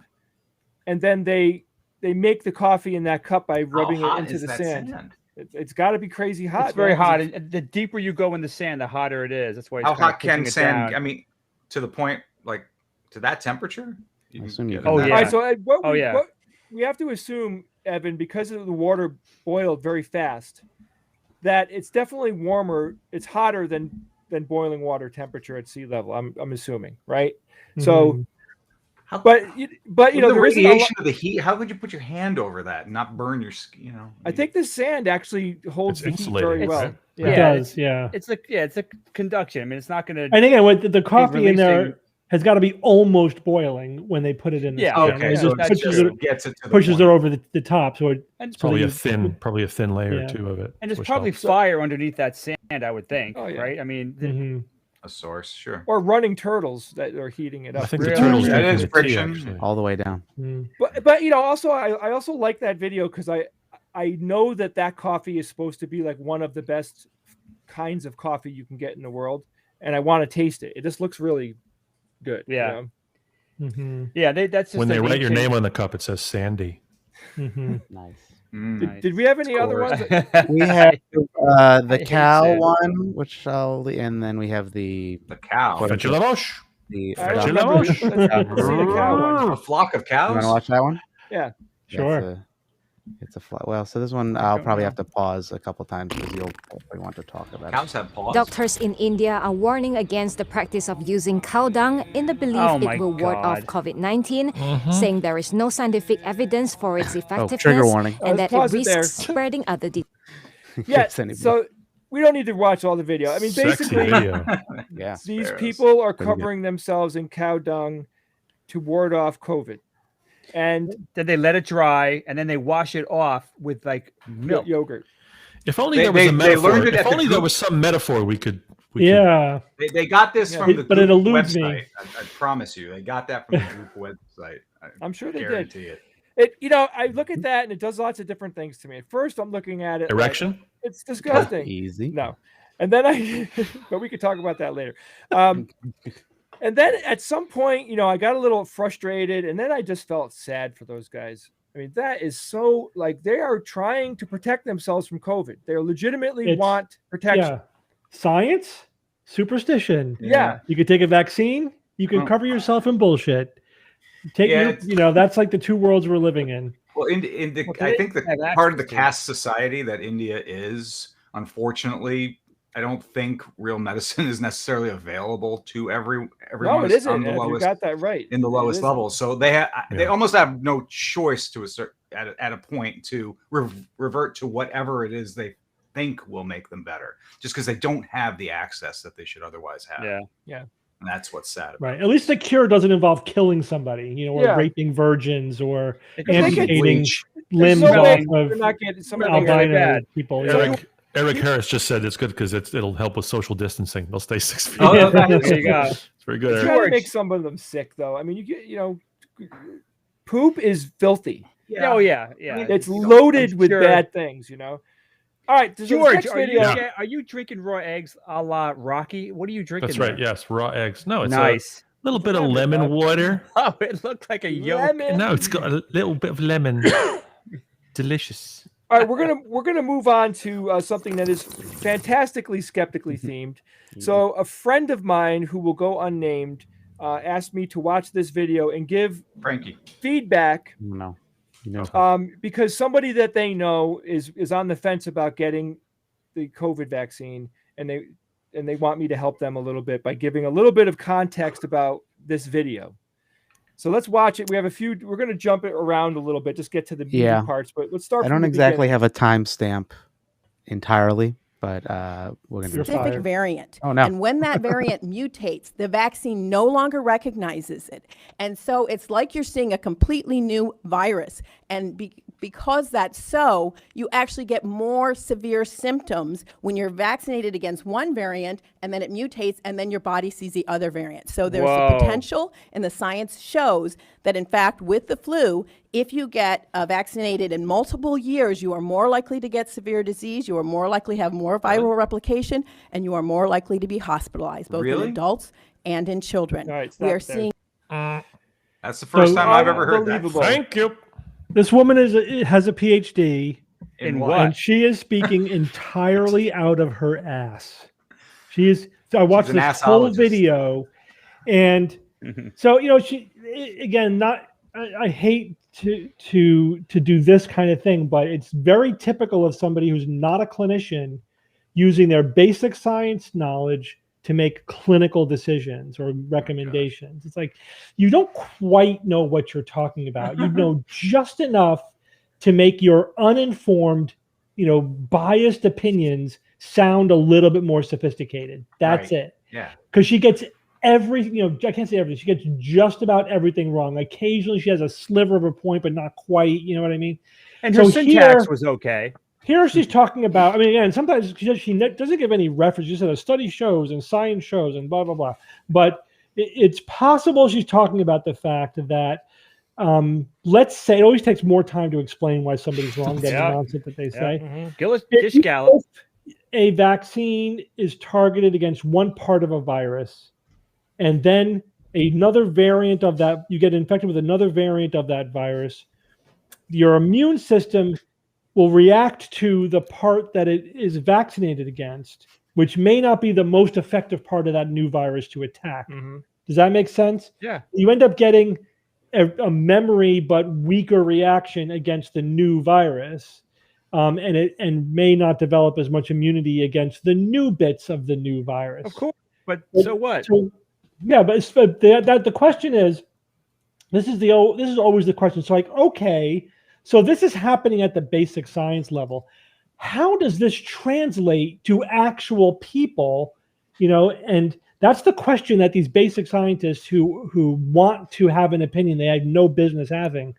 and then they make the coffee in that cup by rubbing How it hot into is the that sand. It's got to be crazy hot. It's very man, 'cause hot, it's- and the deeper you go in the sand, the hotter it is. That's why. It's How kinda hot can kicking it sand? down. I mean, to the point, like to that temperature. I assume you get can- in Oh, that- yeah. All right, so Oh, yeah. what we have to assume, Evan, because of the water boiled very fast, that it's definitely warmer. It's hotter than boiling water temperature at sea level. I'm assuming, right? So, How- but you know, the there isn't a radiation lot, of the heat. How could you put your hand over that and not burn your skin? I think the sand actually holds It's the heat insulated, very well. right? It Yeah, does, yeah. It's like it's a conduction. I mean, it's not going to. And again, with the coffee in there releasing- has got to be almost boiling when they put it in. The Yeah, stand. Okay, It so just that's pushes true. it, gets it to the pushes it point. over the top. So it And, so Probably that a you- thin layer Yeah. or two of it. and there's which probably helps. fire underneath that sand. I would think. Oh, yeah. Right. I mean, Mhm. A source, sure. Or running turtles that are heating it up. I think Really? the turtles That making is the tea, friction. actually. all the way down. Mm. But also I also like that video because I know that coffee is supposed to be like one of the best kinds of coffee you can get in the world, and I want to taste it. It just looks really good. Yeah. Mhm. yeah. That's just When they an write your ancient- name on the cup, it says Sandy. Mhm. Nice. Mm. Did we have any other Of ones? course. We have I the hate cow sand. one, and then we have the The cow. What- Fetch la roche. the. I Fetch don't la remember. roche. Let's see the cow one. A flock of You want cows. to watch that one? Yeah. Sure. It's a well. So this one I'll don't probably know. have to pause a couple times because you'll probably want to talk about Cows have paws. Doctors in India are warning against the practice of using cow dung in the belief Oh my it will ward off God. COVID-19, Mm-hmm. saying there is no scientific evidence for its Oh, effectiveness trigger warning. and Let's that it pause it there. risks spreading other diseases. Yeah. It's anybody. So we don't need to watch all the video. I mean, Sexy basically, video. Yeah. these Sparrows. people are Pretty good. covering themselves in cow dung to ward off COVID. And Then they let it dry, and then they wash it off with like milk. yogurt. If only They- there was they- a they metaphor. learned it If at the only there Goop. was some metaphor we could. Yeah. They got this Yeah. from It- the but it Goop eludes me. website. I promise you, they got that from the Goop website. I'm sure they did. guarantee it. I look at that and it does lots of different things to me. At first, I'm looking at it. like, Erection. it's disgusting. Easy. No. And then but we could talk about that later. And then at some point, I got a little frustrated and then I just felt sad for those guys. I mean, that is so like they are trying to protect themselves from COVID. They legitimately It's- want protection. Yeah. Science, superstition. Yeah. You could take a vaccine. You can Oh. cover yourself in bullshit. Take Yeah, that's like the two worlds we're living in. Well, in the Well, I they think the have part of the access to- caste society that India is, unfortunately, I don't think real medicine is necessarily available to everyone. No, it isn't. On the lowest, you got that right. In the lowest level, so they almost have no choice to at a point to revert to whatever it is they think will make them better, just because they don't have the access that they should otherwise have. Yeah. And that's what's sad about Right. At least the cure doesn't involve killing somebody, or raping virgins or amputating limbs off of albino people. Eric Harris just said it's good because it'll help with social distancing. They'll stay 6 feet. Oh, there you go. It's very good. It's trying to make some of them sick, though. I mean, poop is filthy. Yeah. Oh yeah. It's loaded with bad things. All right, George, are you drinking raw eggs a la Rocky? What are you drinking? That's right. Yes, raw eggs. No, it's nice. A little bit of lemon water. Oh, it looked like a yolk. No, it's got a little bit of lemon. Delicious. All right, we're gonna move on to something that is fantastically skeptically themed. So, a friend of mine who will go unnamed asked me to watch this video and give Frankie Oh, feedback. no. Because somebody that they know is on the fence about getting the COVID vaccine, and they want me to help them a little bit by giving a little bit of context about this video. So let's watch it. We have a few. We're going to jump it around a little bit, just get to the meaty parts. But let's start. I don't exactly have a timestamp entirely, but we're going to specific variant. Oh no! And when that variant mutates, the vaccine no longer recognizes it, and so it's like you're seeing a completely new virus. And because that's so, you actually get more severe symptoms when you're vaccinated against one variant, and then it mutates, and then your body sees the other variant. So there's a potential, and the science shows that, in fact, with the flu, if you get vaccinated in multiple years, you are more likely to get severe disease, you are more likely to have more viral replication, and you are more likely to be hospitalized, both in adults and in children. All right, we are seeing. That's the first time I've ever heard that. Thank you. This woman has a PhD in what? And she is speaking entirely out of her ass. She is. So I watched this whole video, and so she again. I hate to do this kind of thing, but it's very typical of somebody who's not a clinician using their basic science knowledge to make clinical decisions or recommendations. It's like, you don't quite know what you're talking about. You know just enough to make your uninformed, biased opinions sound a little bit more sophisticated. That's it. Yeah. Because she gets everything, I can't say everything. She gets just about everything wrong. Occasionally she has a sliver of a point, but not quite. You know what I mean? And her syntax was okay. Here she's talking about, again, sometimes she doesn't give any reference. She said a study shows and science shows and blah, blah, blah. But it's possible she's talking about the fact that, let's say, it always takes more time to explain why somebody's wrong than the nonsense that they say. If a vaccine is targeted against one part of a virus, and then another variant of that, you get infected with another variant of that virus, your immune system will react to the part that it is vaccinated against, which may not be the most effective part of that new virus to attack. Does that make sense? Yeah. You end up getting a memory but weaker reaction against the new virus, and may not develop as much immunity against the new bits of the new virus. Of course, but so what? The question is, this is always the question. So okay. So this is happening at the basic science level. How does this translate to actual people? And that's the question that these basic scientists who want to have an opinion they have no business having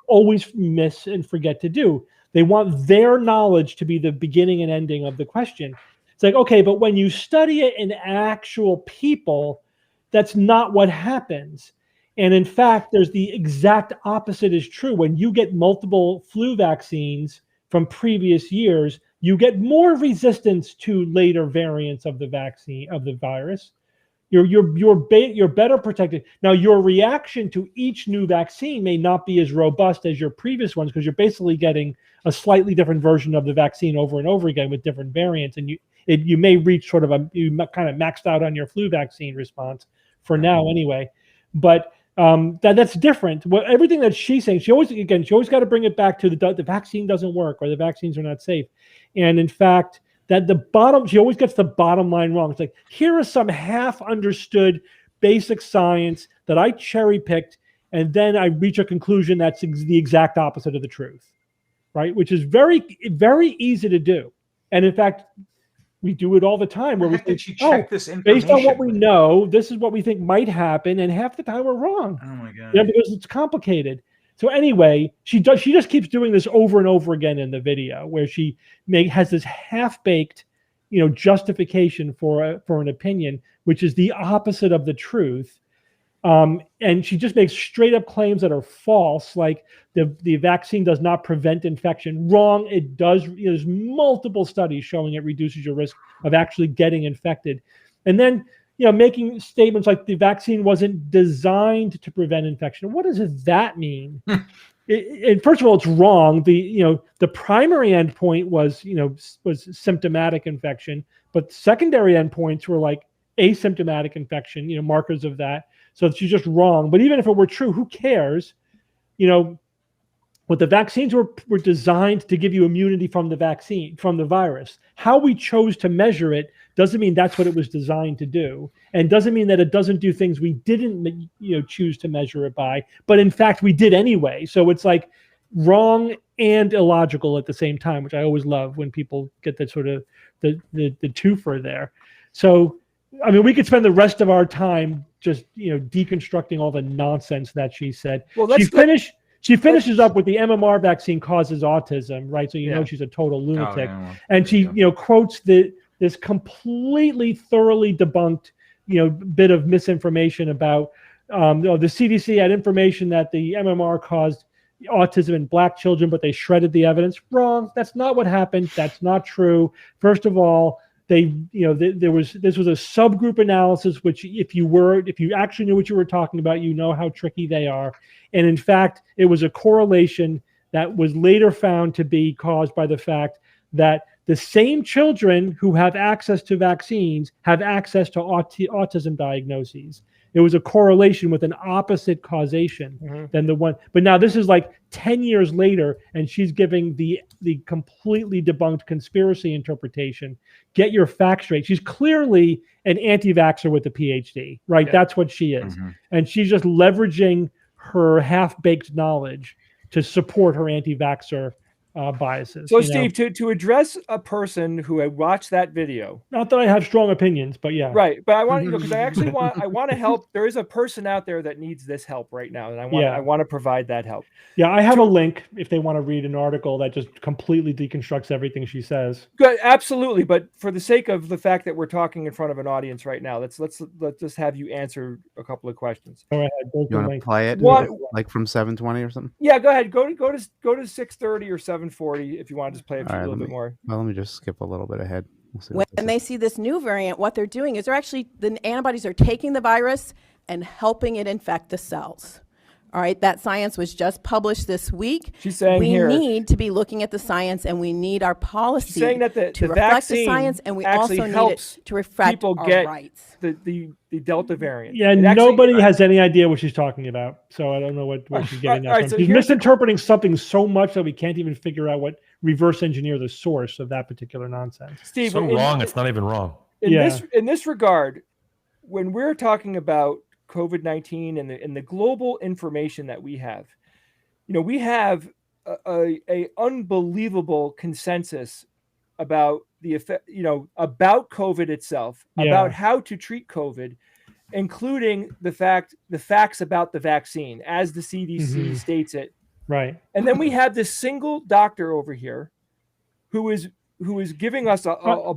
always miss and forget to do. They want their knowledge to be the beginning and ending of the question. It's like, okay, but when you study it in actual people, that's not what happens. And in fact, there's the exact opposite is true. When you get multiple flu vaccines from previous years, you get more resistance to later variants of the vaccine, of the virus. You're better protected. Now, your reaction to each new vaccine may not be as robust as your previous ones, because you're basically getting a slightly different version of the vaccine over and over again with different variants. And you may reach sort of you kind of maxed out on your flu vaccine response for now anyway. But that's different. Everything that she's saying, she always got to bring it back to the vaccine doesn't work or the vaccines are not safe. And in fact, that she always gets the bottom line wrong. It's like, here is some half understood basic science that I cherry picked, and then I reach a conclusion that's the exact opposite of the truth, right? Which is very, very easy to do. And in fact, we do it all the time where we think, based on what we know, this is what we think might happen, and half the time we're wrong. Oh my God. Yeah, because it's complicated. So anyway, she just keeps doing this over and over again in the video, where she has this half-baked, justification for an opinion, which is the opposite of the truth. And she just makes straight up claims that are false, like the vaccine does not prevent infection. Wrong, it does. There's multiple studies showing it reduces your risk of actually getting infected. And then, making statements like the vaccine wasn't designed to prevent infection. What does that mean? First of all, it's wrong. The primary endpoint was symptomatic infection, but secondary endpoints were like asymptomatic infection, markers of that. So she's just wrong. But even if it were true, who cares? What the vaccines were designed to give you immunity from the vaccine, from the virus. How we chose to measure it doesn't mean that's what it was designed to do, and doesn't mean that it doesn't do things we didn't choose to measure it by, but in fact we did anyway. So it's like wrong and illogical at the same time, which I always love when people get that sort of the twofer there. So I mean, we could spend the rest of our time just deconstructing all the nonsense that she said. Well, She finishes up with the MMR vaccine causes autism, right? So know she's a total lunatic, and she quotes this completely thoroughly debunked bit of misinformation about the CDC had information that the MMR caused autism in Black children, but they shredded the evidence. Wrong. That's not what happened. That's not true. First of all, this was a subgroup analysis, which if you actually knew what you were talking about, how tricky they are. And in fact, it was a correlation that was later found to be caused by the fact that the same children who have access to vaccines have access to autism diagnoses. It was a correlation with an opposite causation than the one. But now this is like 10 years later, and she's giving the completely debunked conspiracy interpretation. Get your facts straight. She's clearly an anti-vaxxer with a PhD, right? Yeah. That's what she is. And she's just leveraging her half-baked knowledge to support her anti-vaxxer biases. So, Steve, to address a person who had watched that video, not that I have strong opinions, but yeah, right. But I want because I actually want to help. There is a person out there that needs this help right now, and I want to provide that help. Yeah, I have a link if they want to read an article that just completely deconstructs everything she says. Good, absolutely. But for the sake of the fact that we're talking in front of an audience right now, let's just have you answer a couple of questions. Go ahead. You want to play it like from 7:20 or something? Yeah, go ahead. Go to 6:30 or 7:40 if you want to just play it a little bit more. Well, let me just skip a little bit ahead. When they see this new variant, what they're doing is the antibodies are taking the virus and helping it infect the cells. All right, that science was just published this week. She's saying we need to be looking at the science, and we need our policy saying that to reflect the science, and we also need it to reflect our rights. The Delta variant. Yeah, nobody has any idea what she's talking about, so I don't know what she's getting at. So she's misinterpreting something so much that we can't even figure out what reverse engineer the source of that particular nonsense. Steve, so wrong, it's not even wrong. In this regard, when we're talking about COVID-19 and the global information that we have, we have a unbelievable consensus about the effect, about COVID itself, about how to treat COVID, including the facts about the vaccine, as the CDC states it. Right. And then we have this single doctor over here who is giving us a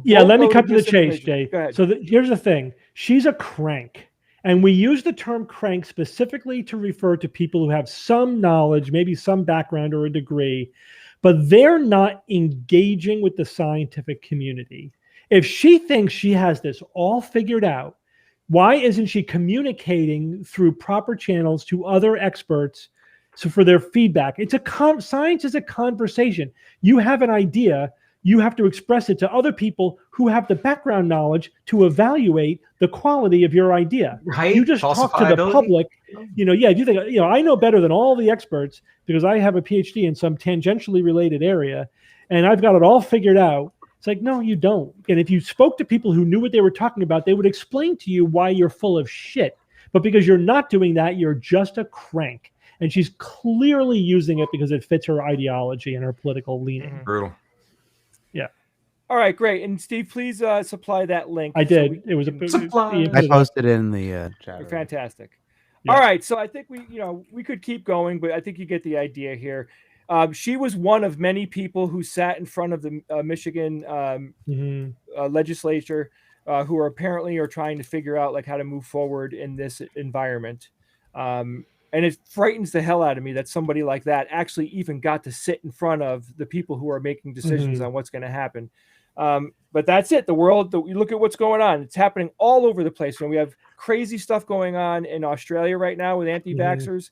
let me cut to the chase, Jay. So here's the thing. She's a crank. And we use the term crank specifically to refer to people who have some knowledge, maybe some background or a degree, but they're not engaging with the scientific community. If she thinks she has this all figured out, why isn't she communicating through proper channels to other experts for their feedback? Science is a conversation. You have an idea. You have to express it to other people who have the background knowledge to evaluate the quality of your idea. Right. You just talk to the public. If you think, I know better than all the experts because I have a PhD in some tangentially related area and I've got it all figured out. It's like, no, you don't. And if you spoke to people who knew what they were talking about, they would explain to you why you're full of shit. But because you're not doing that, you're just a crank. And she's clearly using it because it fits her ideology and her political leaning. Brutal. Yeah. All right, great. And Steve, please supply that link. I did. It was I posted it in the chat. You're fantastic. Yeah. All right, so I think we could keep going, but I think you get the idea here. She was one of many people who sat in front of the Michigan legislature, who are trying to figure out like how to move forward in this environment. And it frightens the hell out of me that somebody like that actually even got to sit in front of the people who are making decisions on what's going to happen. But that's it. The world, we look at what's going on. It's happening all over the place. We have crazy stuff going on in Australia right now with anti-vaxxers.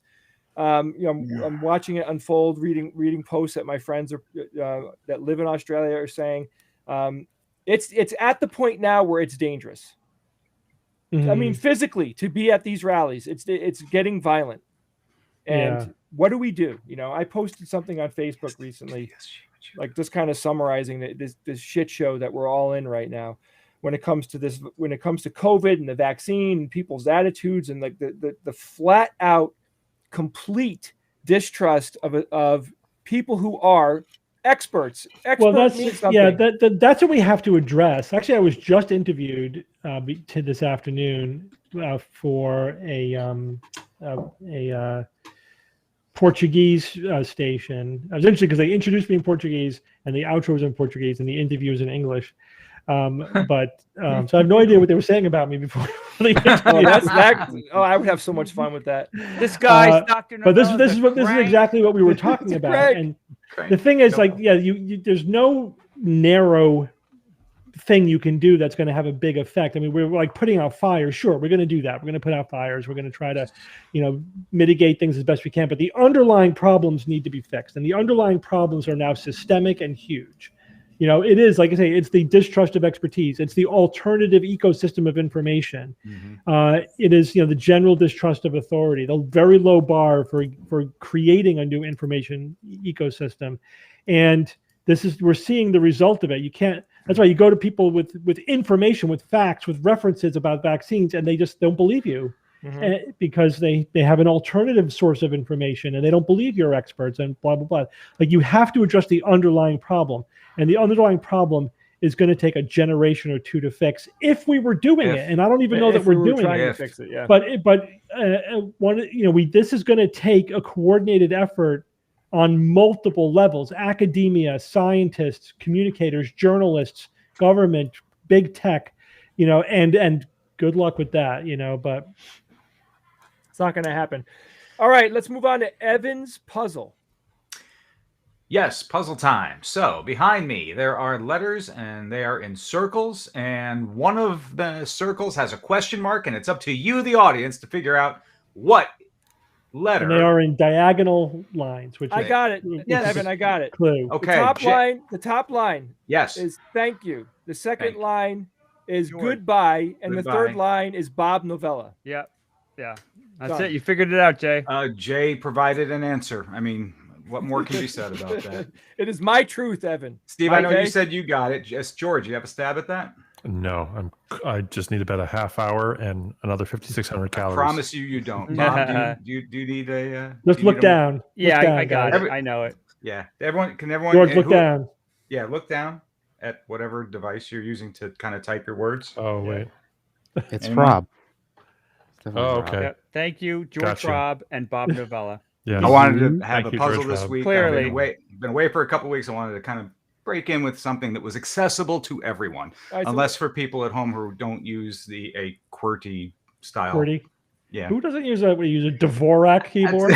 I'm watching it unfold, reading posts that my friends that live in Australia are saying. It's at the point now where it's dangerous. I mean, physically, to be at these rallies, it's getting violent. And what do we do? I posted something on Facebook recently, like just kind of summarizing this shit show that we're all in right now when it comes to this, when it comes to COVID and the vaccine and people's attitudes and like the flat out complete distrust of people who are experts. Well, that's that's what we have to address. Actually, I was just interviewed this afternoon for a Portuguese station. I was interested because they introduced me in Portuguese and the outro was in Portuguese and the interview was in English. So I have no idea what they were saying about me before. I would have so much fun with that. This guy's Dr. But this is exactly what we were talking about. And the thing is, there's no narrow thing you can do that's going to have a big effect. I mean, we're like putting out fires. Sure, we're going to do that. We're going to put out fires. We're going to try to, mitigate things as best we can. But the underlying problems need to be fixed, and the underlying problems are now systemic and huge. It is, like I say, it's the distrust of expertise. It's the alternative ecosystem of information. It is, the general distrust of authority, the very low bar for creating a new information ecosystem. And we're seeing the result of it. That's why you go to people with information, with facts, with references about vaccines, and they just don't believe you. Because they have an alternative source of information and they don't believe you're experts and blah, blah, blah. Like, you have to address the underlying problem. And the underlying problem is going to take a generation or two to fix if we were doing it. And I don't even know that we're doing it. To fix it, yeah. But this is going to take a coordinated effort on multiple levels: academia, scientists, communicators, journalists, government, big tech, and good luck with that, but it's not going to happen. All right, let's move on to Evan's puzzle. Yes, puzzle time. So behind me, there are letters and they are in circles. And one of the circles has a question mark, and it's up to you, the audience, to figure out what letter. And they are in diagonal lines. Which I got it. Yes, Evan, I got it. Clue. Okay. The top line yes, is thank you. The second line is goodbye. And the third line is Bob Novella. Yeah. That's it. You figured it out, Jay. Jay provided an answer. I mean, what more can be said about that? It is my truth, Evan. Steve, I know you said you got it. Just George, you have a stab at that? No, I just need about a half hour and another 5,600 calories. I promise you don't. Bob, do you need a? Just look down. Yeah, look down, I got it. I know it. Yeah, everyone. George, look down. Yeah, look down at whatever device you're using to kind of type your words. Oh wait, it's Rob. Oh, okay. Yeah. Thank you, George Rob and Bob Novella. Yeah, I wanted to have a puzzle this week. Clearly, I've been away for a couple of weeks. I wanted to kind of break in with something that was accessible to everyone, unless for people at home who don't use a QWERTY style. QWERTY? Yeah. Who doesn't use that? We use a Dvorak keyboard.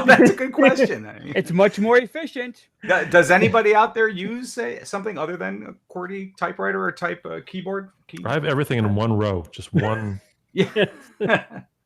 That's a good question. I mean, it's much more efficient. Does anybody out there use something other than a QWERTY typewriter or type keyboard? I have everything in one row, just one. Yeah.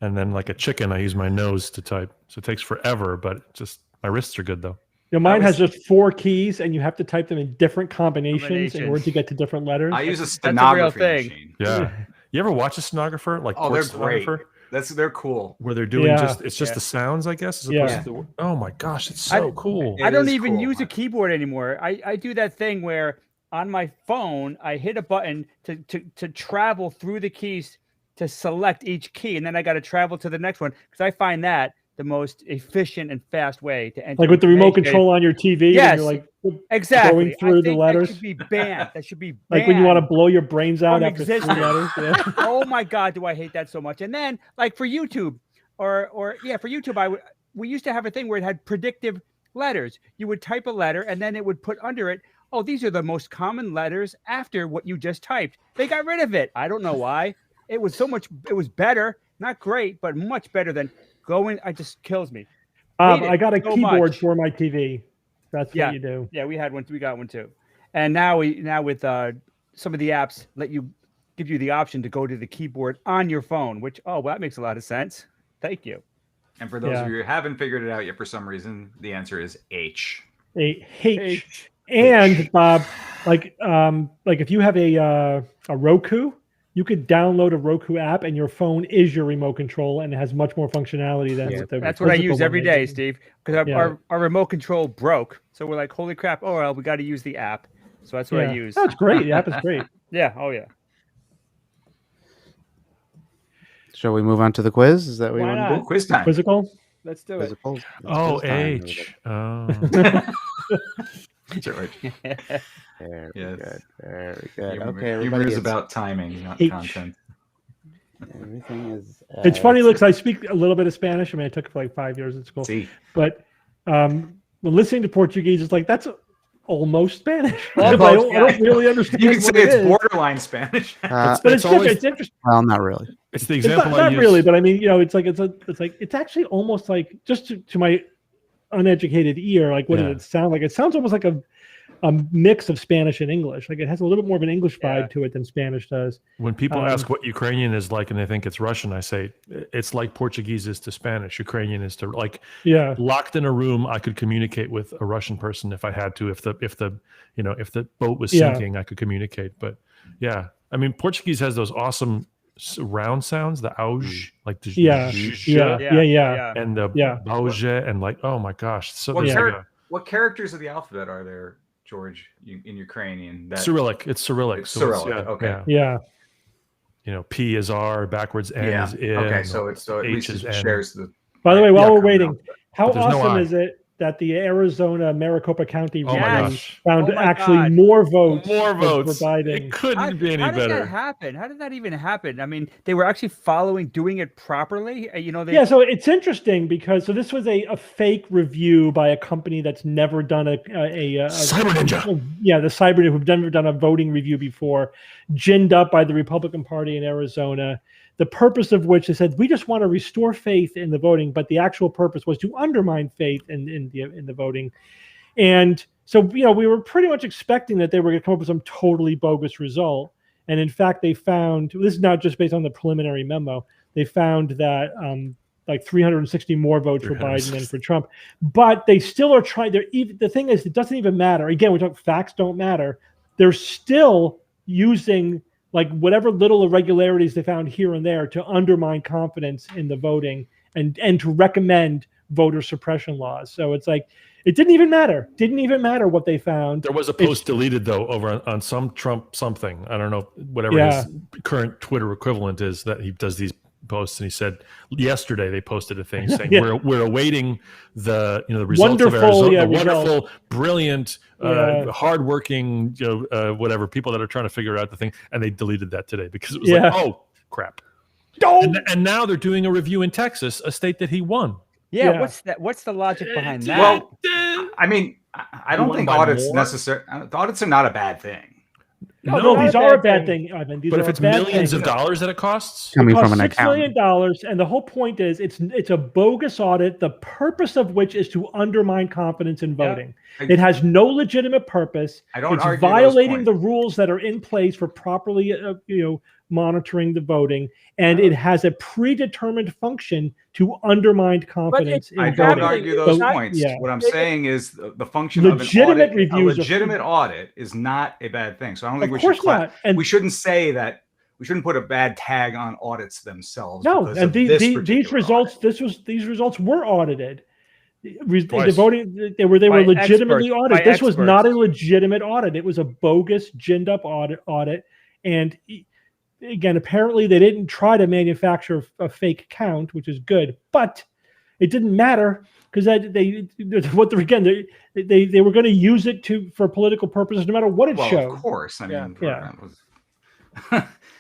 And then, like a chicken, I use my nose to type. So it takes forever, but just my wrists are good though. Mine has just 4 keys, and you have to type them in different combinations in order to get to different letters. I use a stenography machine. Yeah. You ever watch a stenographer? Like, they're great. They're cool. Where they're doing just the sounds, I guess. As opposed to oh my gosh, it's so cool. I don't even use a keyboard anymore. I do that thing where on my phone, I hit a button to travel through the keys to select each key, and then I got to travel to the next one because I find that the most efficient and fast way to enter. Like with the remote control on your TV, yes, when you're like exactly. going through the letters. That should be banned. That should be banned. Like when you want to blow your brains out after existence. 3 letters. Yeah. Oh my God, do I hate that so much? And then like for YouTube, for YouTube, we used to have a thing where it had predictive letters. You would type a letter, and then it would put under it, oh, these are the most common letters after what you just typed. They got rid of it. I don't know why. It was better, not great, but much better than going. It just kills me. I got a keyboard for my TV. That's what you do. Yeah, we got one too. And now with some of the apps give you the option to go to the keyboard on your phone, which, that makes a lot of sense. Thank you. And for those of you who haven't figured it out yet for some reason, the answer is H. H. And Bob, like if you have a Roku, you could download a Roku app, and your phone is your remote control, and it has much more functionality than that's what I use every day, Steve. Because our remote control broke, so we're like, holy crap! Oh well, we got to use the app. So that's what I use. That's great. The app is great. Yeah. Oh yeah. Shall we move on to the quiz? Is that what you want to do? Quiz time. Quizzical? Let's do it. H. That's right. Very Yes. good. Very good. Okay, humor is about timing, not content. Everything is. It's funny, Lux. I speak a little bit of Spanish. I mean, I took it for like 5 years at school. But when listening to Portuguese, it's like that's almost Spanish. I don't really understand. You can say it's borderline Spanish, but it's interesting. Well, not really. It's the example. Not really, but I mean, it's actually almost like, just to my uneducated ear, like what does it sound like? It sounds almost like a mix of Spanish and English. Like it has a little bit more of an English vibe to it than Spanish does. When people ask what Ukrainian is like and they think it's Russian, I say it's like Portuguese is to Spanish. Ukrainian is to locked in a room. I could communicate with a Russian person if I had to. If the boat was sinking, I could communicate. But I mean, Portuguese has those awesome round sounds, the auge, like the and the bauge, and like, oh my gosh. So what characters of the alphabet are there, George, in Ukrainian? Cyrillic. It's Cyrillic. It's Cyrillic. Okay. Yeah. P is R, backwards N is I. Okay, so at least it shares the. By the way, while we're waiting, how awesome is it that the Arizona Maricopa County region found actually more votes? More votes. For Biden. It couldn't be any better. How did that happen? How did that even happen? I mean, they were actually doing it properly. So it's interesting because this was a fake review by a company that's never done a Cyber Ninja. Yeah, the Cyber Ninja, who've never done a voting review before, ginned up by the Republican Party in Arizona. The purpose of which they said, we just want to restore faith in the voting, but the actual purpose was to undermine faith in the voting. And so, we were pretty much expecting that they were going to come up with some totally bogus result. And in fact, they found, this is not just based on the preliminary memo, they found that like 360 more votes for Biden than for Trump. But they still are trying. The thing is, it doesn't even matter. Again, we talk facts don't matter. They're still using like whatever little irregularities they found here and there to undermine confidence in the voting and to recommend voter suppression laws. So it's like, it didn't even matter. Didn't even matter what they found. There was a post deleted though over on some Trump something. I don't know, whatever his current Twitter equivalent is that he does these posts, and he said yesterday they posted a thing saying we're awaiting the results of Arizona, the wonderful, brilliant, hardworking, whatever people that are trying to figure out the thing, and they deleted that today because it was like, oh crap. And now they're doing a review in Texas, a state that he won. Yeah. What's the logic behind that? Well, I mean, I don't think audits necessary. Audits are not a bad thing. No, these are a bad thing, Ivan. But if it's millions of dollars that it costs, coming from an $6 account, million, and the whole point is it's a bogus audit. The purpose of which is to undermine confidence in voting. It has no legitimate purpose. It's violating the rules that are in place for properly, monitoring the voting, and it has a predetermined function to undermine confidence in voting. I don't argue those points. What I'm saying is the function legitimate of an audit, a legitimate audit is not a bad thing. So I don't think we shouldn't say that. We shouldn't put a bad tag on audits themselves. No, and these results, these results were audited. The voting, they were legitimately audited. This was not a legitimate audit. It was a bogus, ginned up audit. And again, apparently they didn't try to manufacture a fake count, which is good, but it didn't matter because they were going to use it for political purposes, no matter what it showed. Of course, I mean, yeah.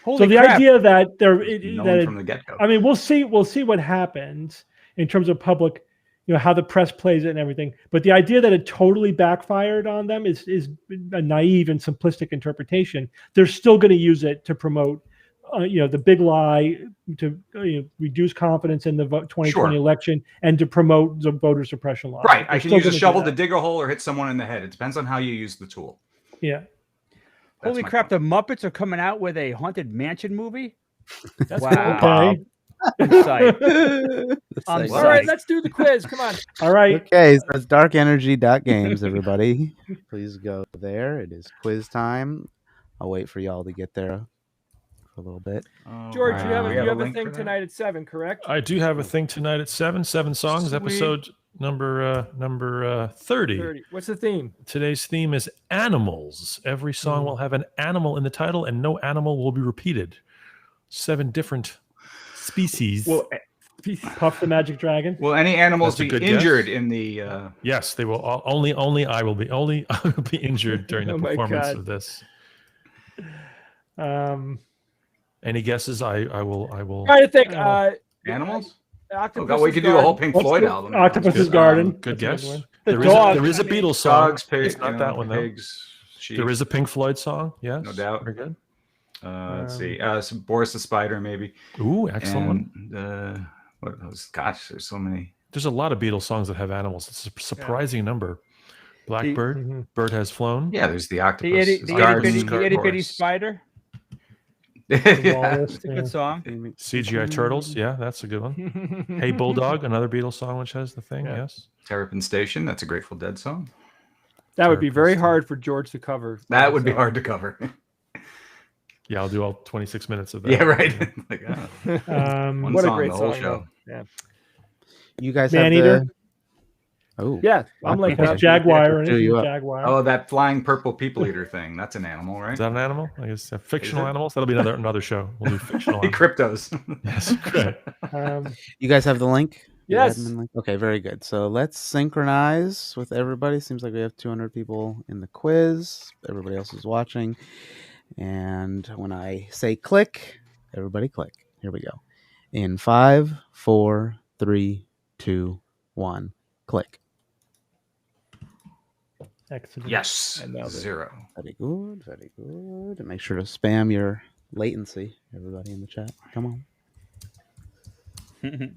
Holy so the crap. idea that from the get-go. I mean, we'll see what happens in terms of public, how the press plays it and everything. But the idea that it totally backfired on them is a naive and simplistic interpretation. They're still going to use it to promote, the big lie, to reduce confidence in the 2020 election, and to promote the voter suppression law. Right. I can use a shovel to dig a hole or hit someone in the head. It depends on how you use the tool. Yeah. Holy crap! The Muppets are coming out with a Haunted Mansion movie. That's wow. Okay. All right, let's do the quiz. Come on. All right. Okay, so it's darkenergy.games, everybody. Please go there. It is quiz time. I'll wait for y'all to get there for a little bit. George, you have a thing tonight at 7, correct? I do have a thing tonight at 7 songs. Sweet. Episode number 30. What's the theme? Today's theme is animals. Every song will have an animal in the title, and no animal will be repeated. 7 different species. Well, Puff the Magic Dragon. Will any animals be injured in the? Yes, they will. Only I will be. Only I will be injured during the performance of this. Any guesses? I will. I think animals. We could do a whole Pink Floyd album. Octopus's Garden. Good guess. There is a Beatles song. Dogs, pigs, it's not that one though. Pigs, sheep. There is a Pink Floyd song. Yes, no doubt. Very good. Let's see. Boris the Spider, maybe. Ooh, excellent one. What else? Gosh, there's so many. There's a lot of Beatles songs that have animals. It's a surprising number. Blackbird, Bird Has Flown. Yeah, there's the octopus. The itty bitty spider. It's a good song. CGI Turtles. Yeah, that's a good one. Hey Bulldog, another Beatles song which has the thing. Yeah. Yes. Terrapin Station. That's a Grateful Dead song. That would be very hard for George to cover. That would be hard to cover. Yeah, I'll do all 26 minutes of that. Yeah, right. What a great song. Show. Yeah. You guys Man-Eater? have the... Oh. Yeah, I'm like Jaguar. Jaguar. Oh, that flying purple people eater thing. That's an animal, right? Is that an animal? I guess fictional animals. That'll be another show. We'll do fictional animals. Cryptos. Yes, good. You guys have the link? Yes. Link? Okay, very good. So let's synchronize with everybody. Seems like we have 200 people in the quiz. Everybody else is watching. And when I say click, everybody click. Here we go. In 5, 4, 3, 2, 1, click. Excellent. Yes. 0. Very good. Very good. And make sure to spam your latency, everybody in the chat. Come on.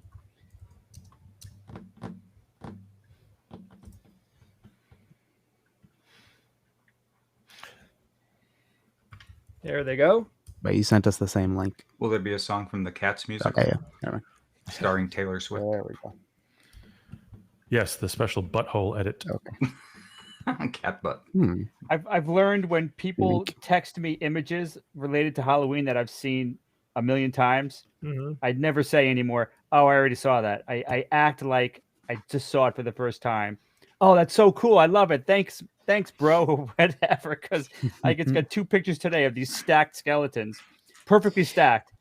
There they go. But you sent us the same link. Will there be a song from the Cats musical? Okay, yeah. Starring Taylor Swift. There we go. Yes, the special butthole edit. Okay. Cat butt. I've learned when people text me images related to Halloween that I've seen a million times, I'd never say anymore, oh, I already saw that. I act like I just saw it for the first time. Oh, that's so cool. I love it. Thanks, bro, or whatever. Because I just got 2 pictures today of these stacked skeletons, perfectly stacked.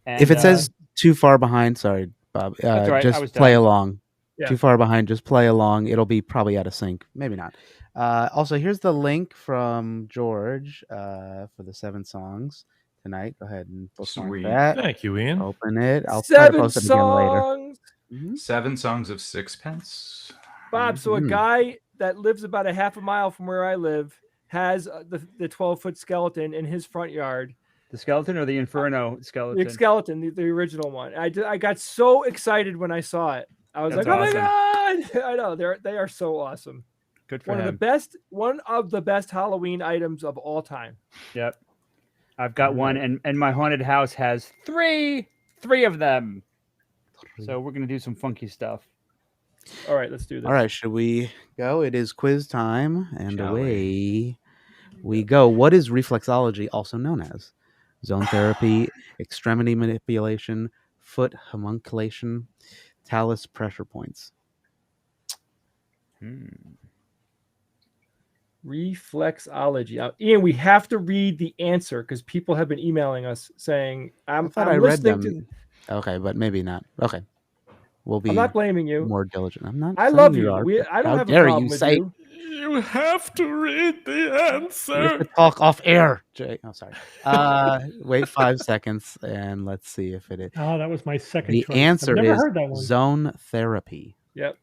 And, if it says too far behind, sorry, Bob, right. just play along. Yeah. Too far behind, just play along. It'll be probably out of sync. Maybe not. Also, here's the link from George for the 7 songs tonight. Go ahead and bookmark that. Thank you, Ian. Open it. I'll try to post it again later. 7 songs of sixpence. Bob, so a guy that lives about a half a mile from where I live has the 12-foot skeleton in his front yard. The skeleton or the Inferno skeleton? The skeleton, the original one. I got so excited when I saw it. I was That's like, awesome. "Oh my god!" I know they are so awesome. Good for one him. Of the best Halloween items of all time. Yep, I've got one, and my haunted house has three of them. So we're gonna do some funky stuff. All right, let's do this. All right, should we go? It is quiz time, and away we go. What is reflexology also known as? Zone therapy, extremity manipulation, foot homunculation, talus pressure points. Reflexology. Now, Ian, we have to read the answer because people have been emailing us saying, "I'm I read listening them. to." Okay, but maybe not. Okay, we'll be I'm not blaming you. more diligent. I'm not. I saying love you you. are, but I don't how have a dare problem you with say you. You have to read the we have answer. to talk off air, Jay? Oh, sorry. Wait 5 seconds and let's see if it is. Oh, that was my second The choice. answer I've never is heard that one. zone therapy. Yep.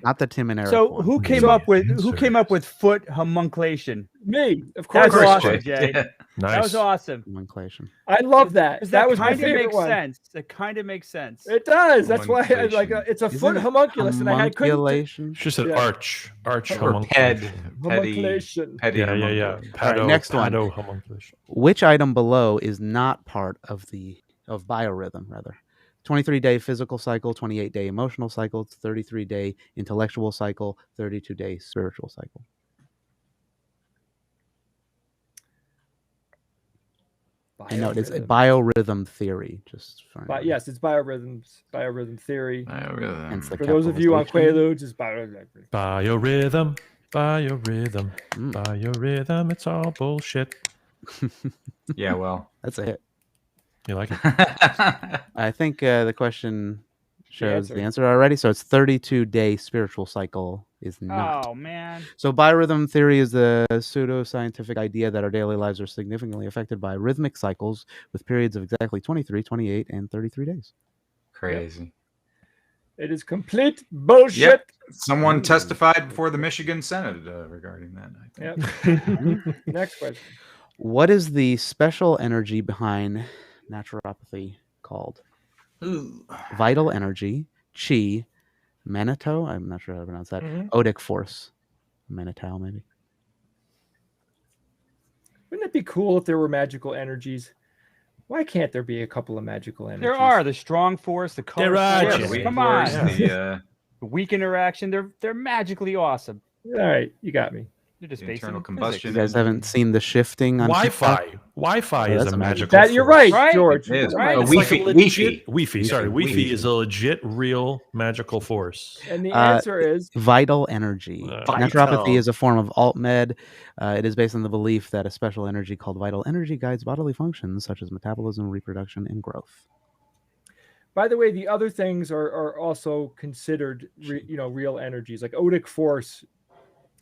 Not the Tim and Eric So one. who came So- up with foot homunculation? Me, of course. That's course, awesome, Jay. Jay. Yeah. Nice. That was awesome. Nomenclature. I love that. 'Cause That was my kind of favorite makes one. sense. That kind of makes sense. It does. That's why I like Homunculation. it's a Isn't foot it homunculus, and I couldn't. homunculation? She said Yeah. arch Or homunculus. petty, Homunculation. petty. Yeah. homunculus. All right, next one. Pado homunculus. Which item below is not part of biorhythm, rather? 23-day physical cycle, 28-day emotional cycle, 33-day intellectual cycle, 32-day spiritual cycle. I know it's a biorhythm theory. Just for But yes, it's biorhythm theory. Hence the For those of you on capitalization. Quaaludes, it's biorhythm. Biorhythm. Mm. Biorhythm. It's all bullshit. Yeah, well. That's a hit. You like it? I think the question shows the answer. answer already. So it's 32-day spiritual cycle is not. Oh man. So biorhythm theory is the pseudoscientific idea that our daily lives are significantly affected by rhythmic cycles with periods of exactly 23, 28, and 33 days. Crazy. It is complete bullshit. Yep. Someone testified before the Michigan Senate regarding that. I think. Yep. Next question. What is the special energy behind naturopathy called? Ooh. Vital energy, chi, Manito, I'm not sure how to pronounce that. Mhm. Odic force. Manito, maybe. Wouldn't it be cool if there were magical energies? Why can't there be a couple of magical energies? There are the strong force, the color There are, force. Yeah, Jay. the Come weak on. force, the Weak interaction. They're magically awesome. All right, you got me. They're just The based internal on combustion. You guys haven't seen the shifting on TikTok? Wi-Fi. Wi-Fi Oh, is that's a a magical. That you're right, Right? George. It is. Right. A It's like Wi-Fi. a legit Wi-Fi. Wi-Fi. Sorry, Wi-Fi. Wi-Fi is a legit, real magical force. And the answer is Vital energy. Vital. Naturopathy is a form of alt med. It is based on the belief that a special energy called vital energy guides bodily functions such as metabolism, reproduction, and growth. By the way, the other things are also considered, real energies, like odic force.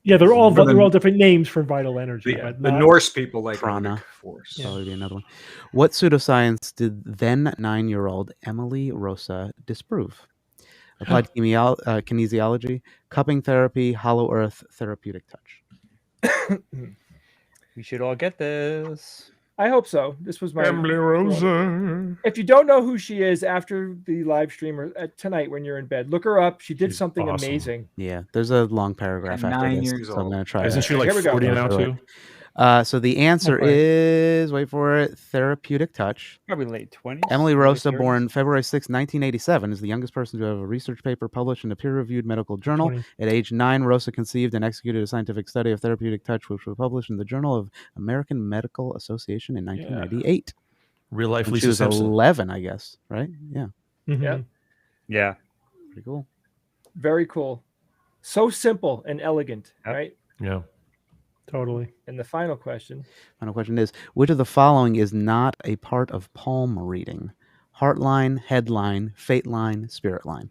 Yeah, they're all For the- different names for vital energy. The, but the not- Norse people like Prana. Odic force. Probably be another one. What pseudoscience did then 9-year-old Emily Rosa disprove? Applied kinesiology, cupping therapy, hollow earth, therapeutic touch. We should all get this. I hope so. This was my. Emily Rosa. If you don't know who she is after the live stream or tonight when you're in bed, look her up. She did She's something awesome. amazing. Yeah, there's a long paragraph At after 9 this, years so I'm old. going to try Isn't to- she like Here we go. 40 now Go too? So the answer Okay. is, wait for it, therapeutic touch. Probably late 20s. Emily Rosa, early 30s. born February 6, 1987, is the youngest person to have a research paper published in a peer-reviewed medical journal. 20. At age 9, Rosa conceived and executed a scientific study of therapeutic touch, which was published in the Journal of American Medical Association in 1998. Real life When she Lisa was Simpson. 11, I guess, right? Yeah, Mhm. Yep. Yeah. pretty cool. Very cool. So simple and elegant, Yep. right? Yeah. Totally. And the final question. Final question is, which of the following is not a part of palm reading? Heart line, head line, fate line, spirit line.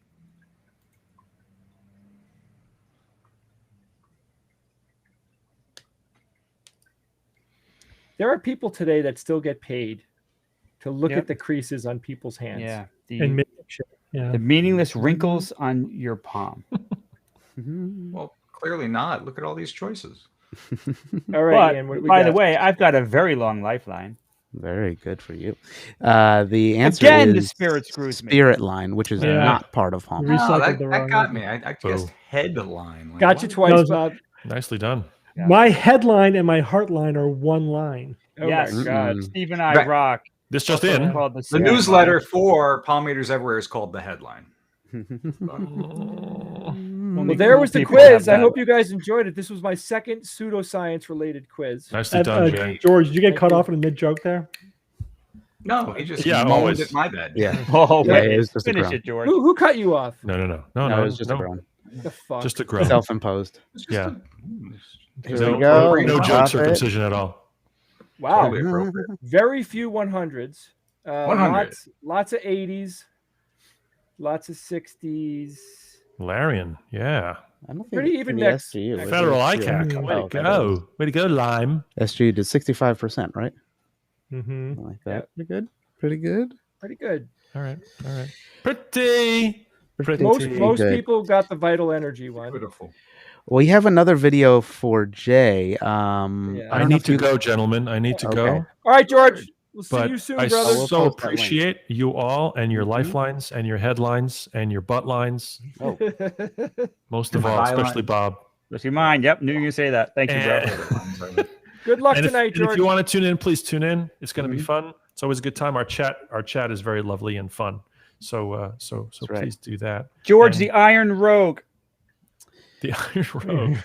There are people today that still get paid to look Yep. at the creases on people's hands. Yeah. And make shit. Yeah. The meaningless wrinkles on your palm. Well, clearly not. Look at all these choices. All right, But Ian, what we by the got? way, I've got a very long lifeline. Very good for you. The answer Again, the is spirit screws me. spirit line, which is Yeah. not part of palm. Recycled No, that, the that wrong got one. me. I Boom. guessed headline. Like, Got you what? twice, No, Bob. Nicely done. Yeah. My headline and my heart line are one line. Oh yes, my God. Steve and I Right. rock. This just Also in. called The spirit newsletter for Palm Readers Everywhere is called The Headline. Well, there was the people have quiz. I that. hope you guys enjoyed it. This was my second pseudoscience related quiz. Nicely done, Uh, Jay. George, did you get Thank cut you. off in a mid joke there? No, he just Yeah, moaned always. at my bed. Yeah. Oh, Yeah, wait, it was just a finish groan. it, George. Who cut you off? No. No, it was just a groan. The fuck? Just to grow. Self-imposed. Yeah. Here No, we go. no joke Stop it. circumcision at all. Wow. Totally appropriate. Very few 100s. 100. Lots of 80s. Lots of 60s. Larian, yeah. I don't think Pretty it's even for the mix. SGU. Was Federal it? ICAC. Way Oh, to go. Way to go, Lime. SGU did 65%, right? Mm-hmm. Something like that. Pretty good. Pretty good. Pretty good. All right. Pretty Most good. people got the vital energy one. Beautiful. We have another video for Jay. I need to go, gentlemen. I need to go. All right, George. We'll see But you soon, I brother. We'll so post that link. appreciate you all and your lifelines and your headlines and your butt lines. Oh, Most of My all, byline. especially Bob. Just your mind. Yep, knew you were gonna say that. Thank you, bro. Good luck And tonight, if George. you want to tune in, please tune in. It's going to be fun. It's always a good time. Our chat is very lovely and fun. So right. please do that. George, And the Iron Rogue. the Iron Rogue.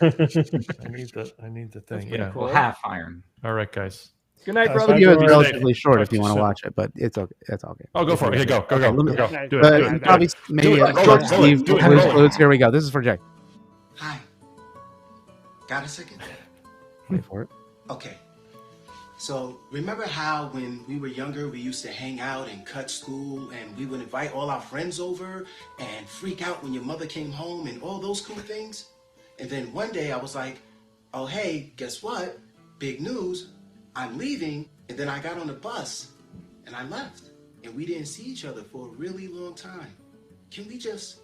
I need the thing. pretty Yeah. cool. Well, half iron. All right, guys. Good night, The brother. video is George. relatively short Talk if to you you want to soon. watch it, but it's okay. That's okay. Oh, go for it. Okay, go. Okay, let me- Do it. Do it. Probably maybe Do it. Roll George, it. Steve, Do it. Blues Roll it. Clues. Here we go. This is for Jay. Hi. Got a second? Wait for it. Okay. So, remember how when we were younger, we used to hang out and cut school, and we would invite all our friends over and freak out when your mother came home and all those cool things? And then one day I was like, oh, hey, guess what? Big news. I'm leaving. And then I got on the bus and I left. And we didn't see each other for a really long time. Can we just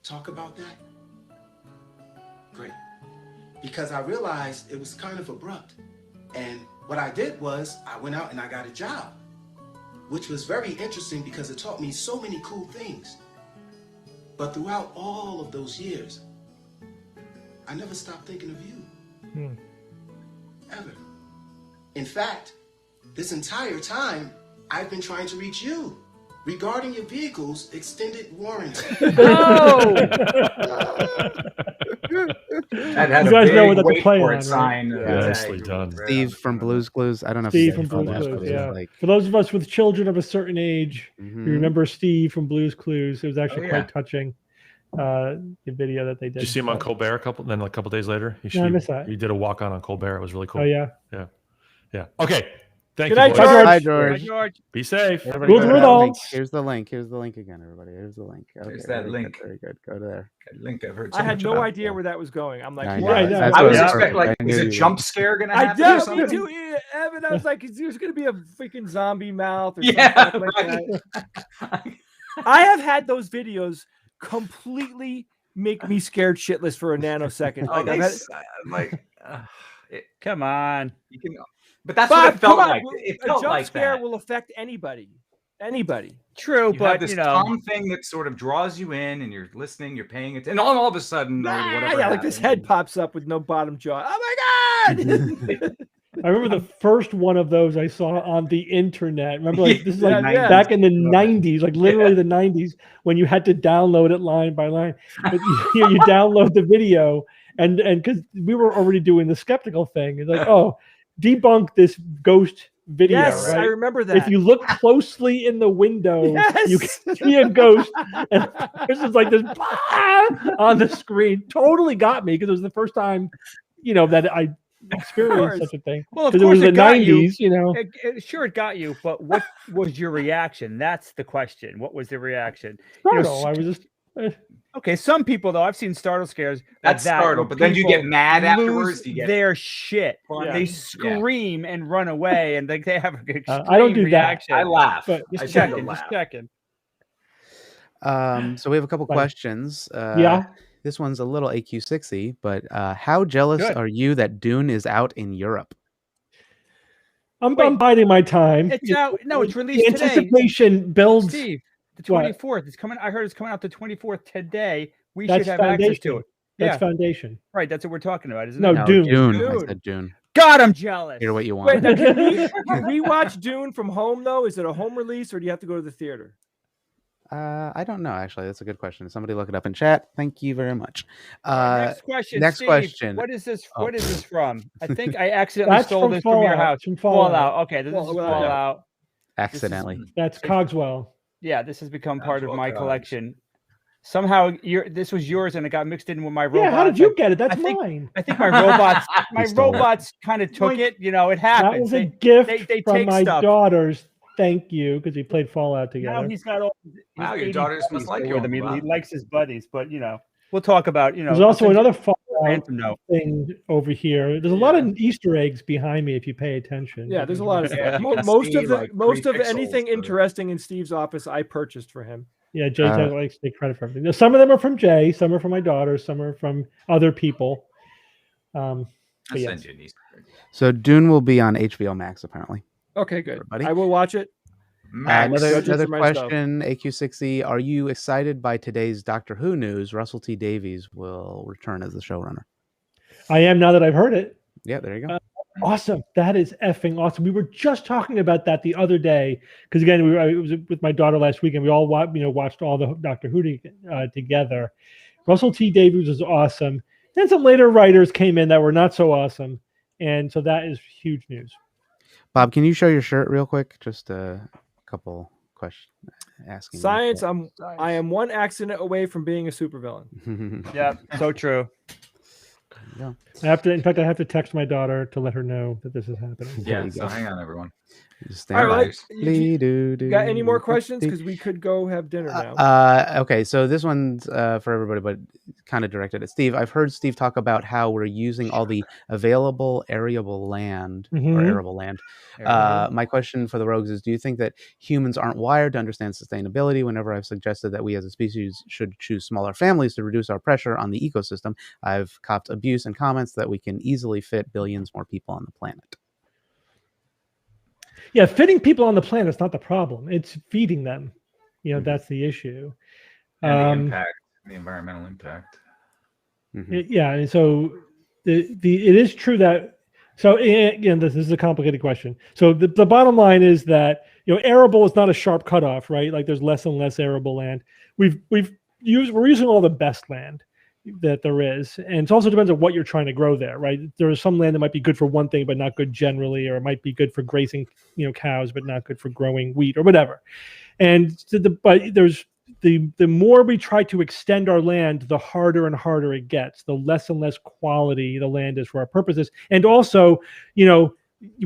talk about that? Great. Because I realized it was kind of abrupt. And what I did was I went out and I got a job, which was very interesting because it taught me so many cool things. But throughout all of those years, I never stopped thinking of you. Ever. In fact, this entire time, I've been trying to reach you regarding your vehicle's extended warranty. Oh, That had You a guys know big what wait to play for on, it right? sign. Nicely done. Steve from Blues Clues. I don't know if Steve you from guys Blues saw that, Clues, but yeah. like, For those of us with children of a certain age, you remember Steve from Blues Clues. It was actually Oh, yeah. quite touching. The video that they did. Did you see him on Colbert a couple days later? No, I missed that. He did a walk on Colbert. It was really cool. Oh yeah. Yeah. Okay. Thank Good you. night, boys. George. Hi, Bye, George. George. Be safe. Everybody Good go to that link. results. Here's the link. Here's the link again, everybody. Here's the link. Okay, There's that very link. Good, very good. Go to there. Link I've heard so I had much no about. idea where that was going. I'm like, I what? know. I know. That's I what was perfect. expecting, like, I knew is a you jump scare going to I happen or did. something? Me too, Evan. I was like, there's going to be a freaking zombie mouth or Yeah, something like that. I have had those videos completely make me scared shitless for a nanosecond. Oh, Like, I've had, like, Come on. you can, but that's Bob, what it felt come on. like. It A felt jump like scare that. will affect anybody. Anybody. True, You have but this you know, calm thing that sort of draws you in, and you're listening, you're paying attention, and all of a sudden, whatever Yeah, like this head happened- pops up with no bottom jaw. Oh my god! I remember the first one of those I saw on the internet. Remember, like this is like Yeah. back in the '90s, like literally the '90s, when you had to download it line by line. But you download the video, and because we were already doing the skeptical thing, it's like, oh, debunk this ghost video. Yes, right? I remember that. If you look closely in the window, you Yes. can see a ghost. And there's just like this on the screen. Totally got me because it was the first time, that I experienced course. such a thing. well, of Because it course was the it got you. 90s, Sure, it got you, but what was your reaction? That's the question. What was the reaction? You know, Startle. I was just. Okay, some people though, I've seen startle scares. That's like that startle, where but then you get people mad afterwards. lose You get their shit. Yeah. They scream and run away, and like they have an extreme I don't do that. reaction. I laugh. But I Just tend to checking, just laugh. checking. So we have a couple Fine. questions. Yeah. This one's a little AQ6y, but how jealous Good. are you that Dune is out in Europe? I'm Wait. biding my time. It's out. No, it's The released today. anticipation builds. Steve, the What? 24th. It's coming. I heard it's coming out the 24th today. We That's should have access to foundation. it. That's Yeah, foundation. right. That's what we're talking about, isn't No, it? No, Dune. Dune. I Dune. said Dune. God, I'm jealous. Hear what you want. Wait, now, can we watch Dune from home though? Is it a home release or do you have to go to the theater? I don't know, actually. That's a good question. Somebody look it up in chat. Thank you very much. Next question. next Steve, question. What is this? Oh. What is this from? I think I accidentally That's stole from this from your Fallout. house. It's from Fallout. Okay, this is Fallout. Fallout. Accidentally. That's Cogswell. Yeah, this has become part of Well, my gosh. collection. somehow this was yours and it got mixed in with my robot. Yeah, how did you get it? That's mine. I think my robots kind of took it. You know, it happens. That was a gift they from take my stuff. daughters. Thank you, because we played Fallout together. Now he's got all. Wow, your daughters must like you. He likes his buddies, but we'll talk about There's also another Fallout no. thing over here. There's a lot of Easter eggs behind me if you pay attention. Yeah, there's a lot of stuff. Most of anything interesting in Steve's office I purchased for him. Yeah, Jay likes to take credit for everything. Now, some of them are from Jay, some are from my daughter, some are from other people. Send you an Easter egg. So Dune will be on HBO Max apparently. Okay, good. Everybody? I will watch it. Another question, AQ60. Are you excited by today's Doctor Who news? Russell T Davies will return as the showrunner. I am, now that I've heard it. Yeah, there you go. Awesome. That is effing awesome. We were just talking about that the other day because again, it was with my daughter last week, and we all watched all the Doctor Who together. Russell T Davies was awesome. Then some later writers came in that were not so awesome, and so that is huge news. Bob, can you show your shirt real quick? Just a couple questions asking. Science. I am one accident away from being a supervillain. Yeah, so true. Yeah. I have to text my daughter to let her know that this is happening. Yeah, so hang on, everyone. All right, got any more questions? Because we could go have dinner now. Okay, so this one's for everybody, but kind of directed at Steve. I've heard Steve talk about how we're using all the available arable land or arable land. My question for the Rogues is, do you think that humans aren't wired to understand sustainability? Whenever I've suggested that we as a species should choose smaller families to reduce our pressure on the ecosystem, I've copped abuse and comments that we can easily fit billions more people on the planet. Yeah, fitting people on the planet is not the problem. It's feeding them. That's the issue. And the impact, the environmental impact. Yeah, and so it is true that. So again, this is a complicated question. So the bottom line is that arable is not a sharp cutoff, right? Like there's less and less arable land. We're using all the best land that there is, and it also depends on what you're trying to grow there, right? There is some land that might be good for one thing but not good generally, or it might be good for grazing cows but not good for growing wheat or whatever. And but there's the more we try to extend our land, the harder and harder it gets, the less and less quality the land is for our purposes. And also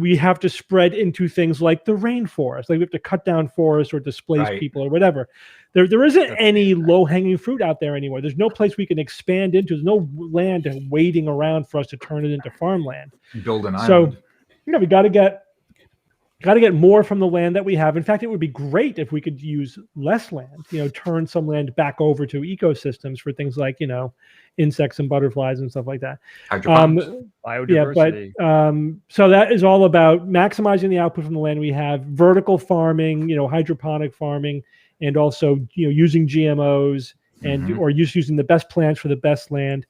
we have to spread into things like the rainforest, like we have to cut down forests or displace people or whatever. There isn't any low-hanging fruit out there anymore. There's no place we can expand into. There's no land waiting around for us to turn it into farmland. Build an island. So, we got to get more from the land that we have. In fact, it would be great if we could use less land, turn some land back over to ecosystems for things like, insects and butterflies and stuff like that. Biodiversity. Yeah, but so that is all about maximizing the output from the land we have, vertical farming, hydroponic farming, and also using GMOs and or using the best plants for the best land.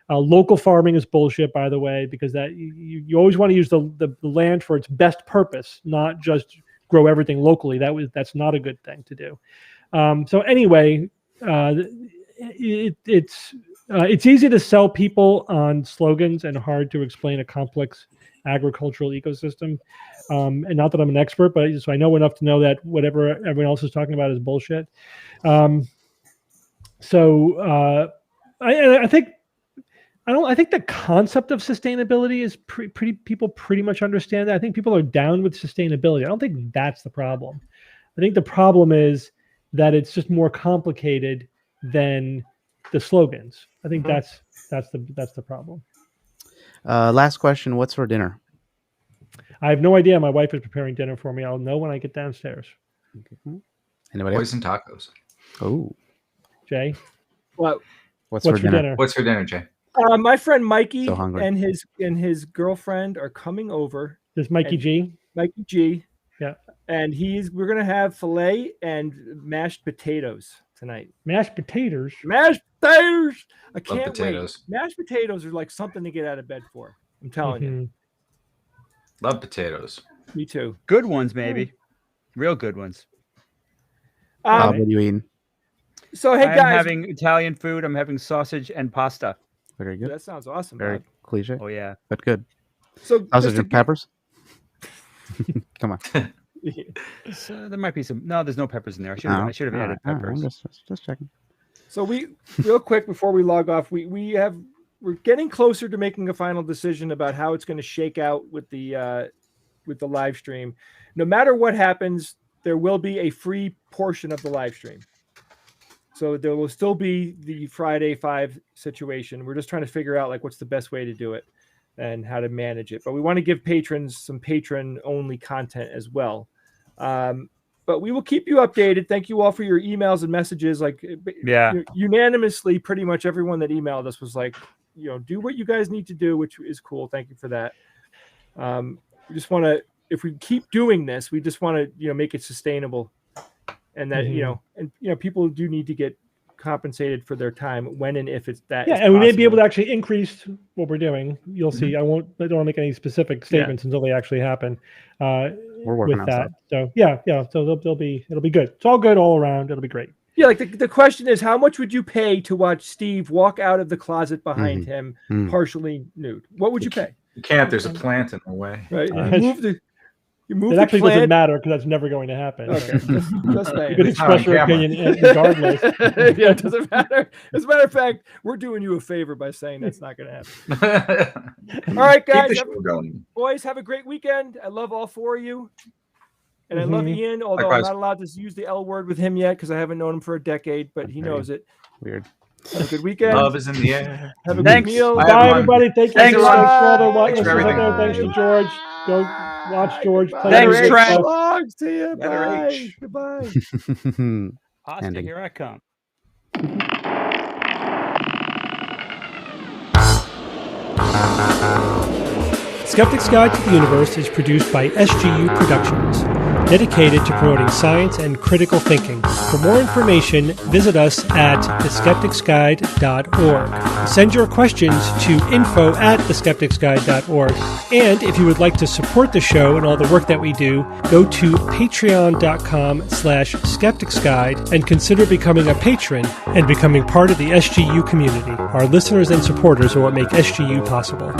Local farming is bullshit, by the way, because that you always want to use the land for its best purpose, not just grow everything locally. That's not a good thing to do. So anyway, it's easy to sell people on slogans and hard to explain a complex agricultural ecosystem. And not that I'm an expert, but so I know enough to know that whatever everyone else is talking about is bullshit. I think the concept of sustainability is people pretty much understand that. I think people are down with sustainability. I don't think that's the problem. I think the problem is that it's just more complicated than the slogans. I think that's the problem. Last question. What's for dinner? I have no idea. My wife is preparing dinner for me. I'll know when I get downstairs. Anybody else? Poison tacos. Oh, Jay, what's for dinner? What's for dinner, Jay? My friend Mikey So hungry. and his girlfriend are coming over. There's Mikey G. Mikey G. Yeah. And we're gonna have filet and mashed potatoes tonight. Mashed potatoes. Mashed potatoes. I can't potatoes. wait. Mashed potatoes are like something to get out of bed for. I'm telling you. Love potatoes. Me too. Good ones, maybe. Real good ones. What are you eating? So hey I'm guys, having Italian food. I'm having sausage and pasta. Very good. that sounds awesome. Very Bob. cliche, Oh yeah. but good. So Sausage and peppers. Come on. So there might be some. No, there's no peppers in there. I should have added peppers. Just checking. So real quick before we log off, we're getting closer to making a final decision about how it's going to shake out with the live stream. No matter what happens, there will be a free portion of the live stream. So there will still be the Friday 5 situation. We're just trying to figure out like what's the best way to do it and how to manage it. But we want to give patrons some patron only content as well. But we will keep you updated. Thank you all for your emails and messages. Like, unanimously, pretty much everyone that emailed us was like, do what you guys need to do, which is cool. Thank you for that. We just want to, if we keep doing this, we just want to, make it sustainable, and that people do need to get compensated for their time when and if it's that. Yeah, and we may be able to actually increase what we're doing. You'll see. I don't want to make any specific statements until they actually happen. We're working on that. So so it'll be good. It's all good all around. It'll be great. Yeah, like the question is, how much would you pay to watch Steve walk out of the closet behind him, partially nude? What would you pay? You can't. There's a plant in the way. Right. You move it the actually plant. Doesn't matter because that's never going to happen. Okay. Just you can express your opinion regardless. Yeah, it doesn't matter. As a matter of fact, we're doing you a favor by saying that's not going to happen. All right, guys. Boys, have a great weekend. I love all 4 of you. And I love Ian, although I'm not allowed to use the L word with him yet because I haven't known him for a decade, but he knows it. Weird. Have a good weekend. Love is in the air. Have a good meal. Bye, everybody. Thank you so much for all the Thanks for everything. Thanks to George. Go watch George play. Thanks, Trent. See you. Bye. Goodbye. Oscar, here I come. Skeptic's Guide to the Universe is produced by SGU Productions, dedicated to promoting science and critical thinking. For more information, visit us at theskepticsguide.org. Send your questions to info@theskepticsguide.org. And if you would like to support the show and all the work that we do, go to patreon.com/skepticsguide and consider becoming a patron and becoming part of the SGU community. Our listeners and supporters are what make SGU possible.